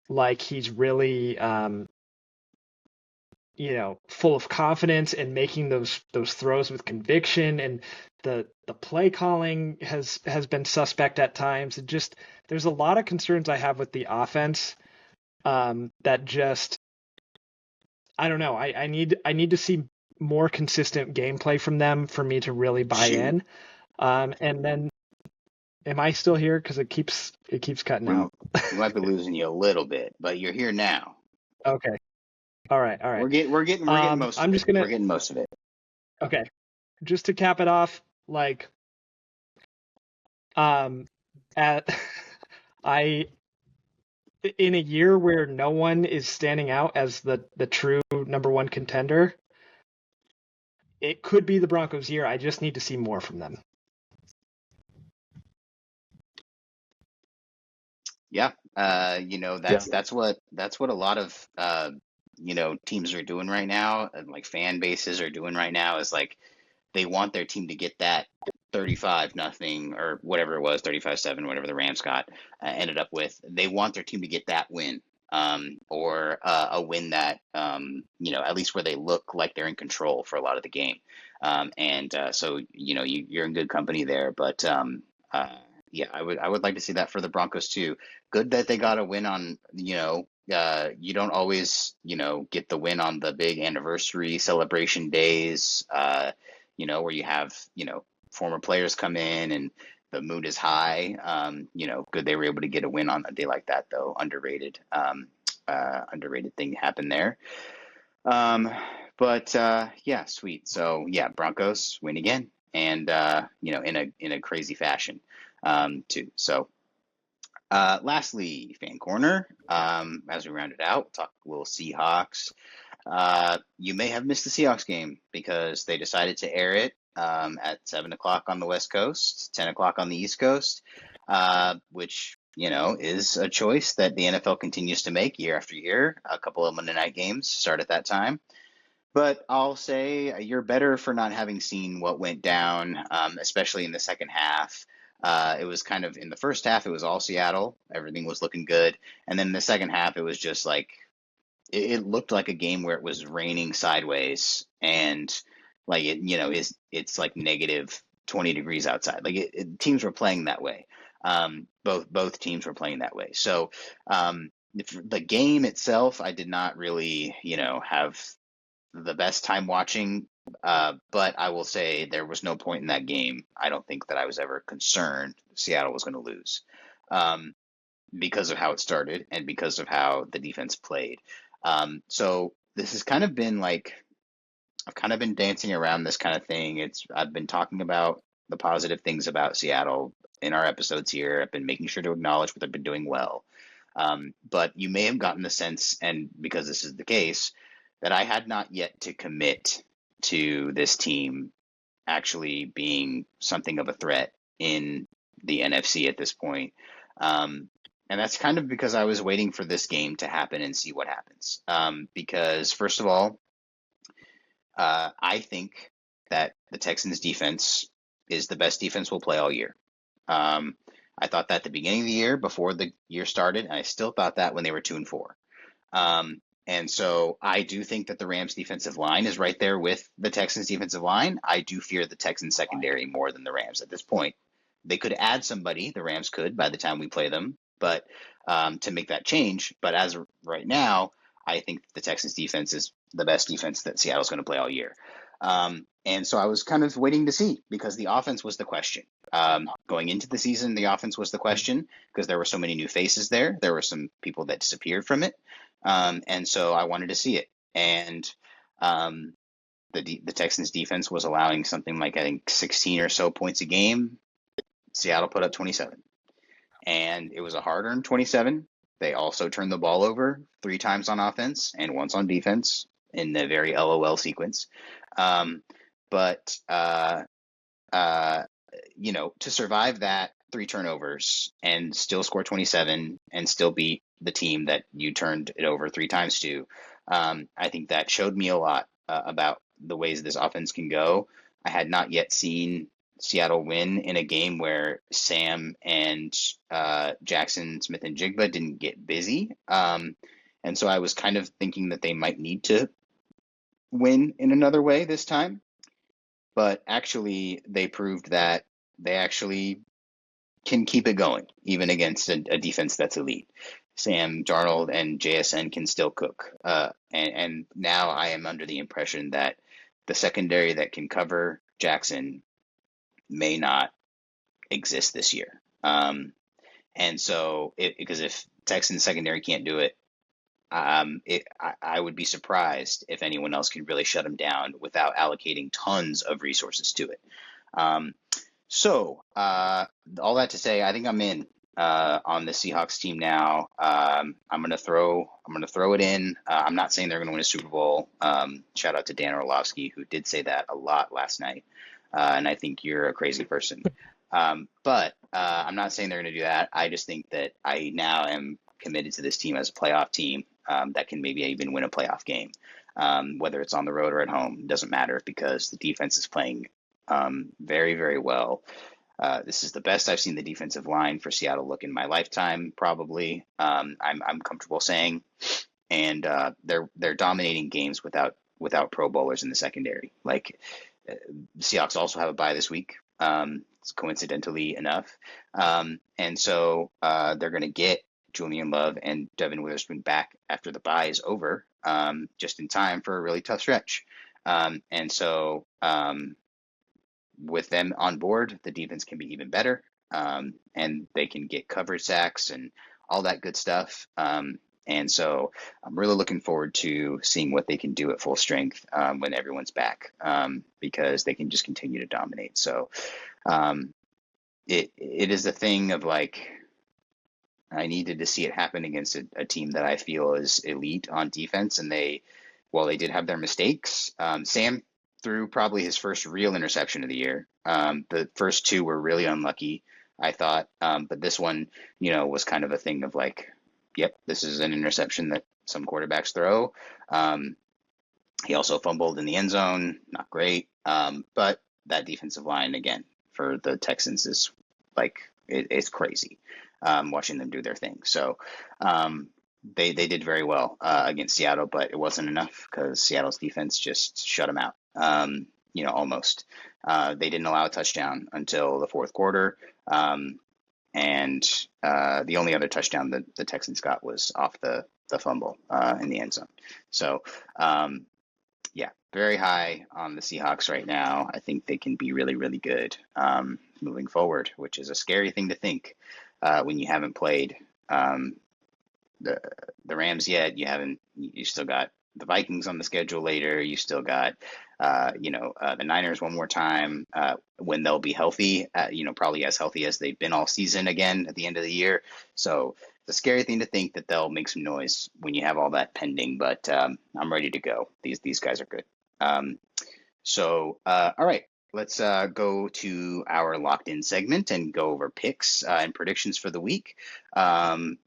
like he's really full of confidence and making those throws with conviction, and the play calling has been suspect at times. It just, there's a lot of concerns I have with the offense, that just, I don't know. I need to see more consistent gameplay from them for me to really buy Shoot, in. And then, am I still here? Because it keeps cutting we out. we might be losing you a little bit, but you're here now. Okay. All right. All right. We're getting most I'm of just it. gonna. We're getting most of it. Okay. Just to cap it off, like, at I in a year where no one is standing out as the true number one contender, it could be the Broncos' year. I just need to see more from them. Yeah, that's what a lot of teams are doing right now, and like fan bases are doing right now is like they want their team to get that 35-0 or whatever it was, 35-7, whatever the Rams got ended up with. They want their team to get that win, or a win that at least where they look like they're in control for a lot of the game. So you're in good company there, but yeah, I would like to see that for the Broncos too. Good that they got a win on, you don't always, get the win on the big anniversary celebration days, where you have, former players come in and the mood is high. Good they were able to get a win on a day like that though. Underrated thing happened there. But yeah, sweet. So yeah, Broncos win again, and in a crazy fashion, too. So lastly, fan corner. As we round it out, we'll talk a little Seahawks. You may have missed the Seahawks game because they decided to air it at 7 o'clock on the West Coast, 10 o'clock on the East Coast, which is a choice that the NFL continues to make year after year. A couple of Monday night games start at that time. But I'll say you're better for not having seen what went down, especially in the second half. It was kind of in the first half, it was all Seattle. Everything was looking good. And then in the second half, it was just like it looked like a game where it was raining sideways and like it's like negative 20 degrees outside. Like teams were playing that way. Both teams were playing that way. So the game itself, I did not really have the best time watching, but I will say there was no point in that game. I don't think that I was ever concerned Seattle was going to lose, because of how it started and because of how the defense played. So this has kind of been like I've kind of been dancing around this kind of thing. I've been talking about the positive things about Seattle in our episodes here. I've been making sure to acknowledge what they've been doing well. But you may have gotten the sense, and because this is the case, that I had not yet to commit to this team actually being something of a threat in the NFC at this point. And that's kind of because I was waiting for this game to happen and see what happens. Because first of all, I think that the Texans defense is the best defense we'll play all year. I thought that at the beginning of the year before the year started, and I still thought that when they were 2-4. And so I do think that the Rams defensive line is right there with the Texans defensive line. I do fear the Texans secondary more than the Rams at this point. They could add somebody, the Rams could, by the time we play them, but to make that change. But as of right now, I think the Texans defense is the best defense that Seattle's going to play all year. And so I was kind of waiting to see because the offense was the question. Going into the season, the offense was the question because there were so many new faces there. There were some people that disappeared from it. And so I wanted to see it. And the Texans defense was allowing something like, I think, 16 or so points a game. Seattle put up 27. And it was a hard-earned 27. They also turned the ball over 3 times on offense and once on defense in the very LOL sequence. But to survive that 3 turnovers and still score 27 and still beat the team that you turned it over 3 times to, I think that showed me a lot about the ways this offense can go. I had not yet seen Seattle win in a game where Sam and Jackson Smith and Jigba didn't get busy. And so I was kind of thinking that they might need to win in another way this time. But actually, they proved that they actually can keep it going, even against a defense that's elite. Sam Darnold and JSN can still cook. And now I am under the impression that the secondary that can cover Jackson may not exist this year. And so, because if Texans secondary can't do it, I would be surprised if anyone else could really shut him down without allocating tons of resources to it. So all that to say, I think I'm in. on the Seahawks team now. I'm gonna throw it in. I'm not saying they're gonna win a Super Bowl. Shout out to Dan Orlovsky, who did say that a lot last night. And I think you're a crazy person. But I'm not saying they're gonna do that. I just think that I now am committed to this team as a playoff team that can maybe even win a playoff game, whether it's on the road or at home. It doesn't matter because the defense is playing very, very well. This is the best I've seen the defensive line for Seattle look in my lifetime, probably. I'm comfortable saying, and they're dominating games without Pro Bowlers in the secondary. Like Seahawks also have a bye this week, coincidentally enough, and so they're going to get Julian Love and Devin Witherspoon back after the bye is over, just in time for a really tough stretch, and so. With them on board, the defense can be even better, and they can get coverage sacks and all that good stuff. And so I'm really looking forward to seeing what they can do at full strength when everyone's back, because they can just continue to dominate. So it is a thing of like, I needed to see it happen against a team that I feel is elite on defense, and while they did have their mistakes, Sam threw probably his first real interception of the year. The first two were really unlucky, I thought. But this one, was kind of a thing of like, yep, this is an interception that some quarterbacks throw. He also fumbled in the end zone. Not great. But that defensive line, again, for the Texans is like, it's crazy watching them do their thing. So they did very well against Seattle, but it wasn't enough because Seattle's defense just shut them out. Almost. They didn't allow a touchdown until the fourth quarter. And the only other touchdown that the Texans got was off the fumble in the end zone. So, very high on the Seahawks right now. I think they can be really, really good moving forward, which is a scary thing to think when you haven't played the Rams yet. You still got the Vikings on the schedule later. You still got, the Niners one more time when they'll be healthy, probably as healthy as they've been all season again at the end of the year. So it's a scary thing to think that they'll make some noise when you have all that pending, but I'm ready to go. These guys are good. All right. Let's go to our locked in segment and go over picks and predictions for the week. So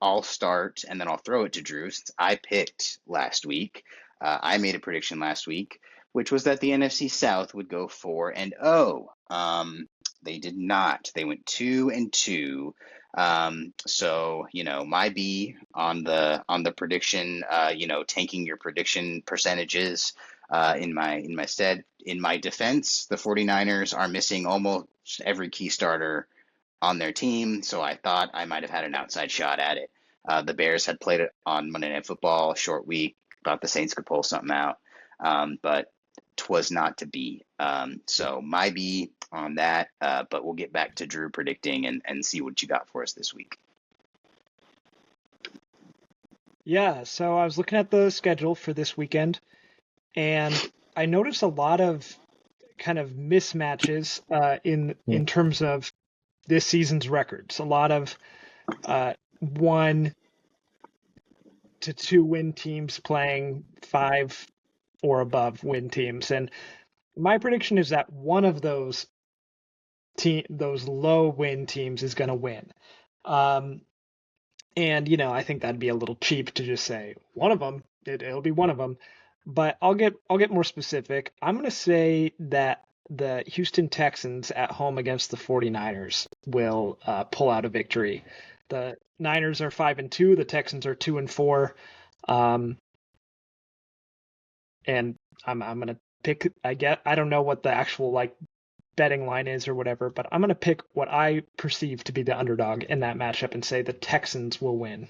I'll start and then I'll throw it to Drew since I picked last week. I made a prediction last week, which was that the NFC South would go 4-0. They did not. They went 2-2. So my B on the prediction, tanking your prediction percentages. In my defense, the 49ers are missing almost every key starter on their team, so I thought I might have had an outside shot at it. The Bears had played it on Monday Night Football, short week, thought the Saints could pull something out, but 'twas not to be. So my B on that, but we'll get back to Drew predicting and see what you got for us this week. Yeah, so I was looking at the schedule for this weekend, and I noticed a lot of kind of mismatches in terms of this season's records. A lot of 1 to 2 win teams playing 5 or above win teams, and my prediction is that one of those low win teams is going to win. And I think that'd be a little cheap to just say one of them. It'll be one of them. But I'll get more specific. I'm going to say that the Houston Texans at home against the 49ers will pull out a victory. The Niners are 5-2. The Texans are 2-4. And I'm going to pick. I don't know what the actual betting line is or whatever, but I'm going to pick what I perceive to be the underdog in that matchup and say the Texans will win.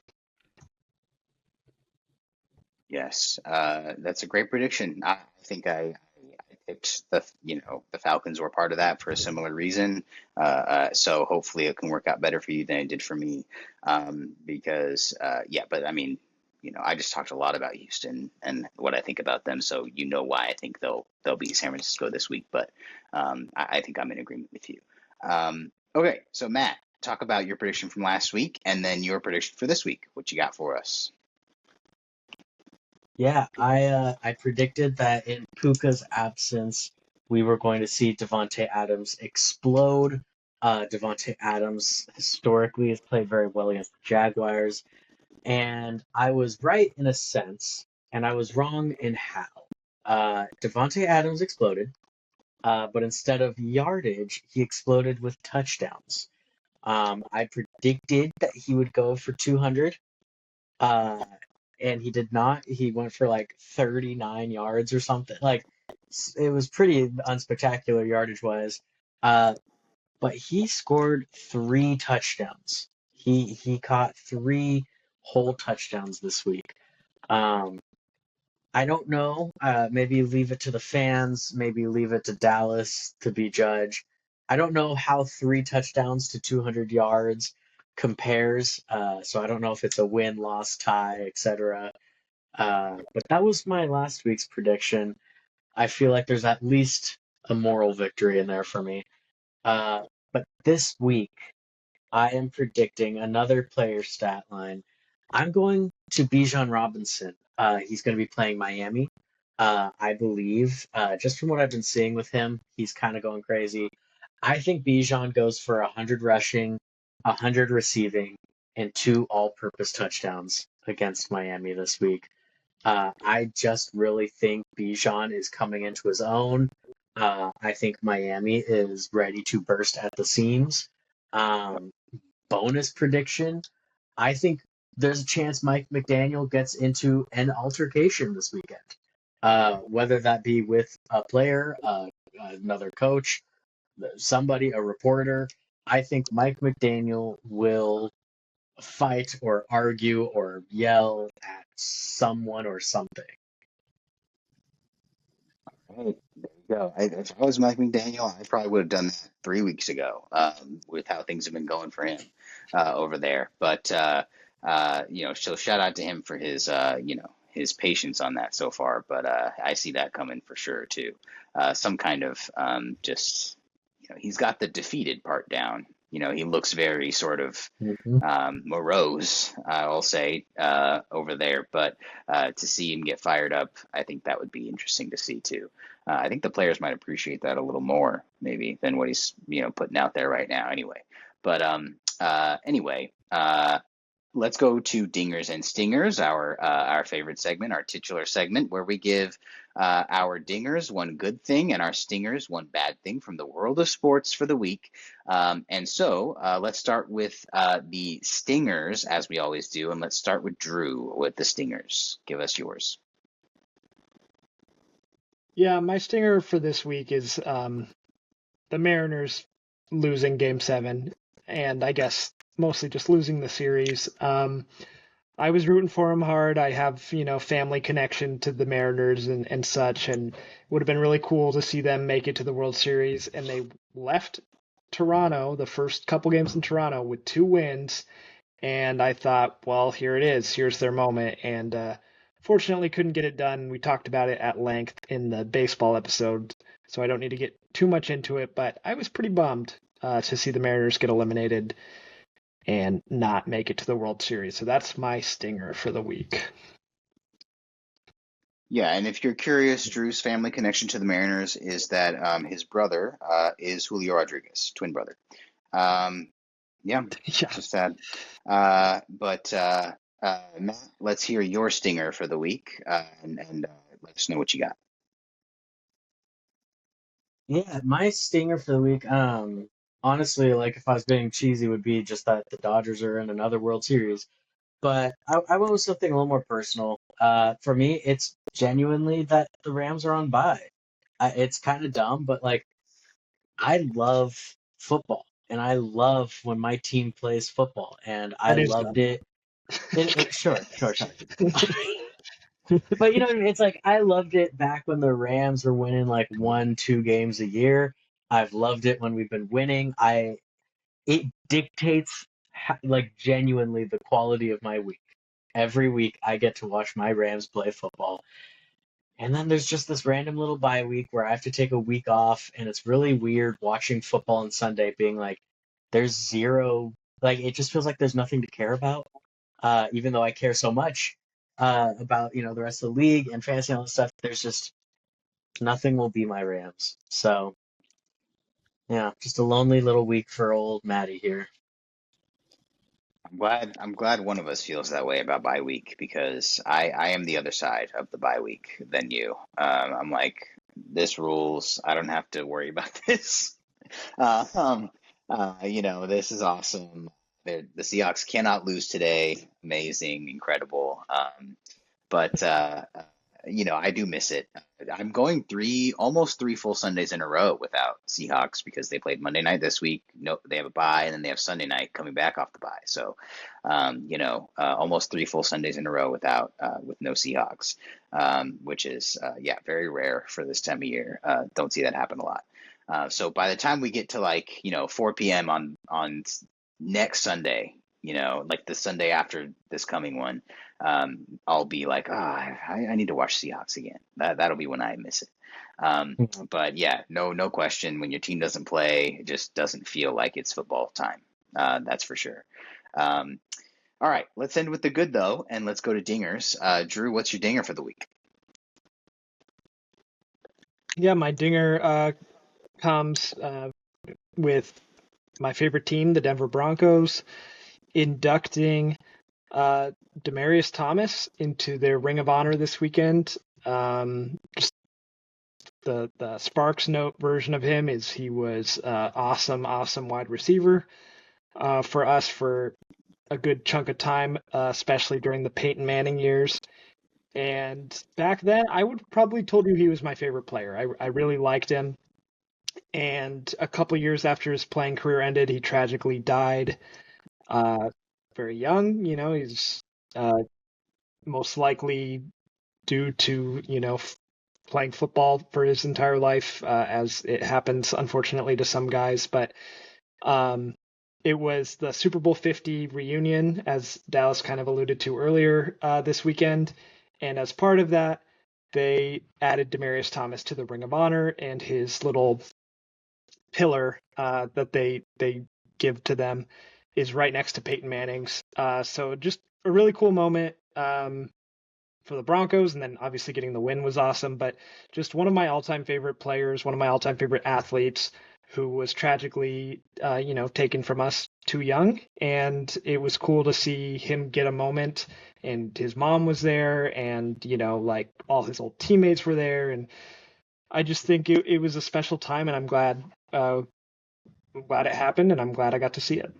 Yes, that's a great prediction. I think I picked the Falcons were part of that for a similar reason. So hopefully it can work out better for you than it did for me. Because but I mean, I just talked a lot about Houston and what I think about them, so why I think they'll beat San Francisco this week. But I think I'm in agreement with you. Okay, so Matt, talk about your prediction from last week and then your prediction for this week. What you got for us? Yeah, I predicted that in Puka's absence, we were going to see Devontae Adams explode. Devontae Adams historically has played very well against the Jaguars, and I was right in a sense, and I was wrong in how. Devontae Adams exploded, but instead of yardage, he exploded with touchdowns. I predicted that he would go for 200. Uh, and he did not. He went for like 39 yards or something. Like it was pretty unspectacular yardage wise. Uh, but he scored 3 touchdowns. He caught 3 whole touchdowns this week. Um, I don't know. Maybe leave it to the fans. Maybe leave it to Dallas to be judge. I don't know how 3 touchdowns to 200 yards compares. So I don't know if it's a win, loss, tie, etc. But that was my last week's prediction. I feel like there's at least a moral victory in there for me. But this week, I am predicting another player stat line. I'm going to Bijan Robinson. He's going to be playing Miami. I believe, just from what I've been seeing with him, he's kind of going crazy. I think Bijan goes for 100 rushing, 100 receiving, and 2 all-purpose touchdowns against Miami this week. I just really think Bijan is coming into his own. I think Miami is ready to burst at the seams. Um, Bonus prediction, I think there's a chance Mike McDaniel gets into an altercation this weekend. Whether that be with a player, another coach, somebody, a reporter. I think Mike McDaniel will fight or argue or yell at someone or something. Hey, there you go. If I was Mike McDaniel, I probably would have done that 3 weeks ago with how things have been going for him over there. But so shout out to him for his his patience on that so far. But I see that coming for sure too. Some kind of just he's got the defeated part down. He looks very sort of morose, I'll say, over there. But to see him get fired up, I think that would be interesting to see too. I think the players might appreciate that a little more, maybe, than what he's putting out there right now. Anyway, but anyway, let's go to Dingers and Stingers, our favorite segment, our titular segment, where we give our dingers one good thing and our stingers one bad thing from the world of sports for the week. And so let's start with the stingers, as we always do, and let's start with Drew with the stingers. Give us yours. Yeah, my stinger for this week is the Mariners losing Game 7, and I guess mostly just losing the series. I was rooting for them hard. I have, family connection to the Mariners and such, and it would have been really cool to see them make it to the World Series. And they left Toronto, the first couple games in Toronto, with 2 wins. And I thought, well, here it is. Here's their moment. And fortunately, couldn't get it done. We talked about it at length in the baseball episode, so I don't need to get too much into it. But I was pretty bummed to see the Mariners get eliminated and not make it to the World Series. So that's my stinger for the week. Yeah, and if you're curious, Drew's family connection to the Mariners is that his brother is Julio Rodriguez, twin brother. Yeah, Yeah. just sad. But Matt, let's hear your stinger for the week and let us know what you got. Yeah, my stinger for the week, honestly, like if I was being cheesy, would be just that the Dodgers are in another World Series. But I went with something a little more personal. For me, it's genuinely that the Rams are on bye. It's kind of dumb, but like I love football, and I love when my team plays football, and I That is loved dumb. it. Sure. But you know what I mean? It's like I loved it back when the Rams were winning like 1, 2 games a year. I've loved it when we've been winning. It dictates like genuinely the quality of my week. Every week I get to watch my Rams play football. And then there's just this random little bye week where I have to take a week off, and it's really weird watching football on Sunday being like, there's zero, like, it just feels like there's nothing to care about. Even though I care so much about, the rest of the league and fantasy and all that stuff, there's just nothing will be my Rams. So, yeah, just a lonely little week for old Matty here. I'm glad one of us feels that way about bye week because I am the other side of the bye week than you. I'm like, this rules. I don't have to worry about this. Uh, um, this is awesome. The Seahawks cannot lose today. Amazing, incredible. But I do miss it. I'm going almost three full Sundays in a row without Seahawks because they played Monday night this week. No, they have a bye, and then they have Sunday night coming back off the bye. So, almost three full Sundays in a row with no Seahawks, which is very rare for this time of year. Don't see that happen a lot. So by the time we get to 4 p.m. on next Sunday, like the Sunday after this coming one, I'll be like, I need to watch Seahawks again. That'll be when I miss it. But yeah, no question. When your team doesn't play, it just doesn't feel like it's football time. That's for sure. All right, let's end with the good though, and let's go to dingers. Drew, what's your dinger for the week? Yeah, my dinger comes with my favorite team, the Denver Broncos, inducting Demaryius Thomas into their Ring of Honor this weekend. Just the Sparks Note version of him is he was awesome wide receiver for us for a good chunk of time, especially during the Peyton Manning years. And back then, I would probably told you he was my favorite player. I really liked him. And a couple years after his playing career ended, he tragically died very young. He's most likely due to, playing football for his entire life, as it happens, unfortunately, to some guys. But it was the Super Bowl 50 reunion, as Dallas kind of alluded to earlier this weekend. And as part of that, they added Demaryius Thomas to the Ring of Honor, and his little pillar that they give to them is right next to Peyton Manning's. So just a really cool moment for the Broncos, and then obviously getting the win was awesome. But just one of my all-time favorite players, one of my all-time favorite athletes, who was tragically, taken from us too young. And it was cool to see him get a moment. And his mom was there, and all his old teammates were there, and I just think it was a special time, and I'm glad it happened, and I'm glad I got to see it.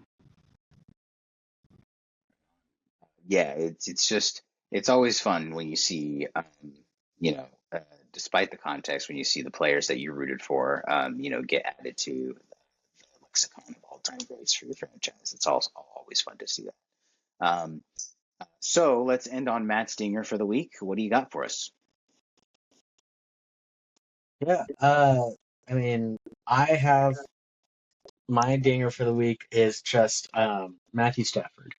Yeah, it's always fun when you see you know despite the context, when you see the players that you rooted for get added to the lexicon of all-time greats for the franchise. It's also always fun to see that. Um, so let's end on Matt's dinger for the week. What do you got for us? Yeah, I mean, I have my dinger for the week is just Matthew Stafford.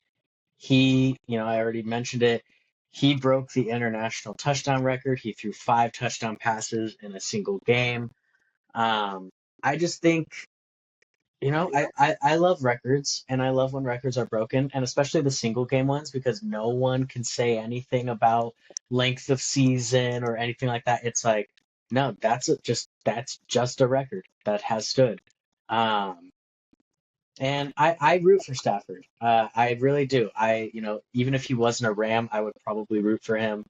He, I already mentioned it. He broke the international touchdown record. He threw 5 touchdown passes in a single game. I just think, I love records, and I love when records are broken, and especially the single game ones, because no one can say anything about length of season or anything like that. It's like, no, that's just a record that has stood. Um, and I root for Stafford. I really do. Even if he wasn't a Ram, I would probably root for him.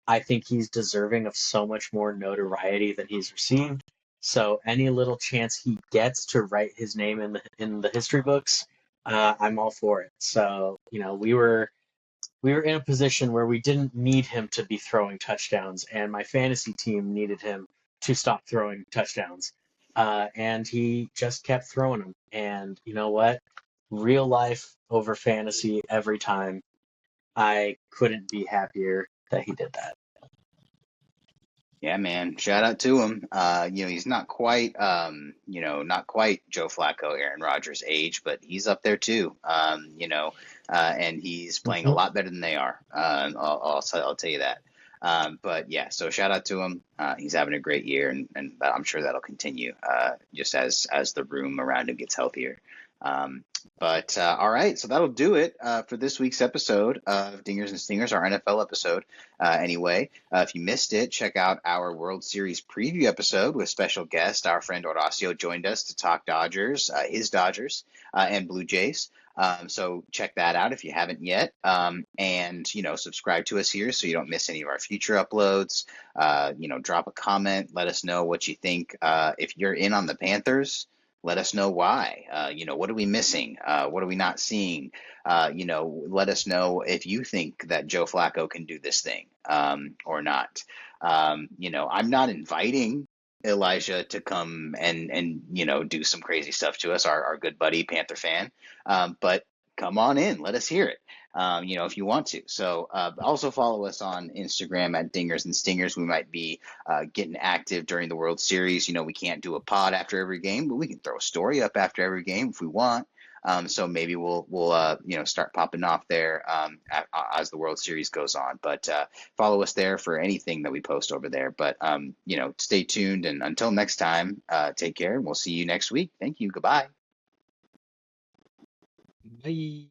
I think he's deserving of so much more notoriety than he's received. So any little chance he gets to write his name in the history books, I'm all for it. So we were in a position where we didn't need him to be throwing touchdowns, and my fantasy team needed him to stop throwing touchdowns. And he just kept throwing them. And you know what? Real life over fantasy every time. I couldn't be happier that he did that. Yeah, man. Shout out to him. He's not quite, not quite Joe Flacco, Aaron Rodgers' age, but he's up there too. And he's playing a Mhm. lot better than they are. I'll tell you that. But yeah, so shout out to him. He's having a great year, and I'm sure that'll continue, just as the room around him gets healthier. But all right, so that'll do it for this week's episode of Dingers and Stingers, our NFL episode. Anyway, if you missed it, check out our World Series preview episode with special guest. Our friend Horacio joined us to talk Dodgers, his Dodgers, and Blue Jays. So check that out if you haven't yet. And, subscribe to us here so you don't miss any of our future uploads. Drop a comment. Let us know what you think. If you're in on the Panthers, let us know why. What are we missing? What are we not seeing? Let us know if you think that Joe Flacco can do this thing or not. I'm not inviting Elijah to come and do some crazy stuff to us, our good buddy Panther fan. But come on in, let us hear it. If you want to. So also follow us on Instagram at Dingers and Stingers. We might be getting active during the World Series. We can't do a pod after every game, but we can throw a story up after every game if we want. So maybe we'll start popping off there as the World Series goes on. But follow us there for anything that we post over there. But stay tuned, and until next time, take care, and we'll see you next week. Thank you. Goodbye. Bye.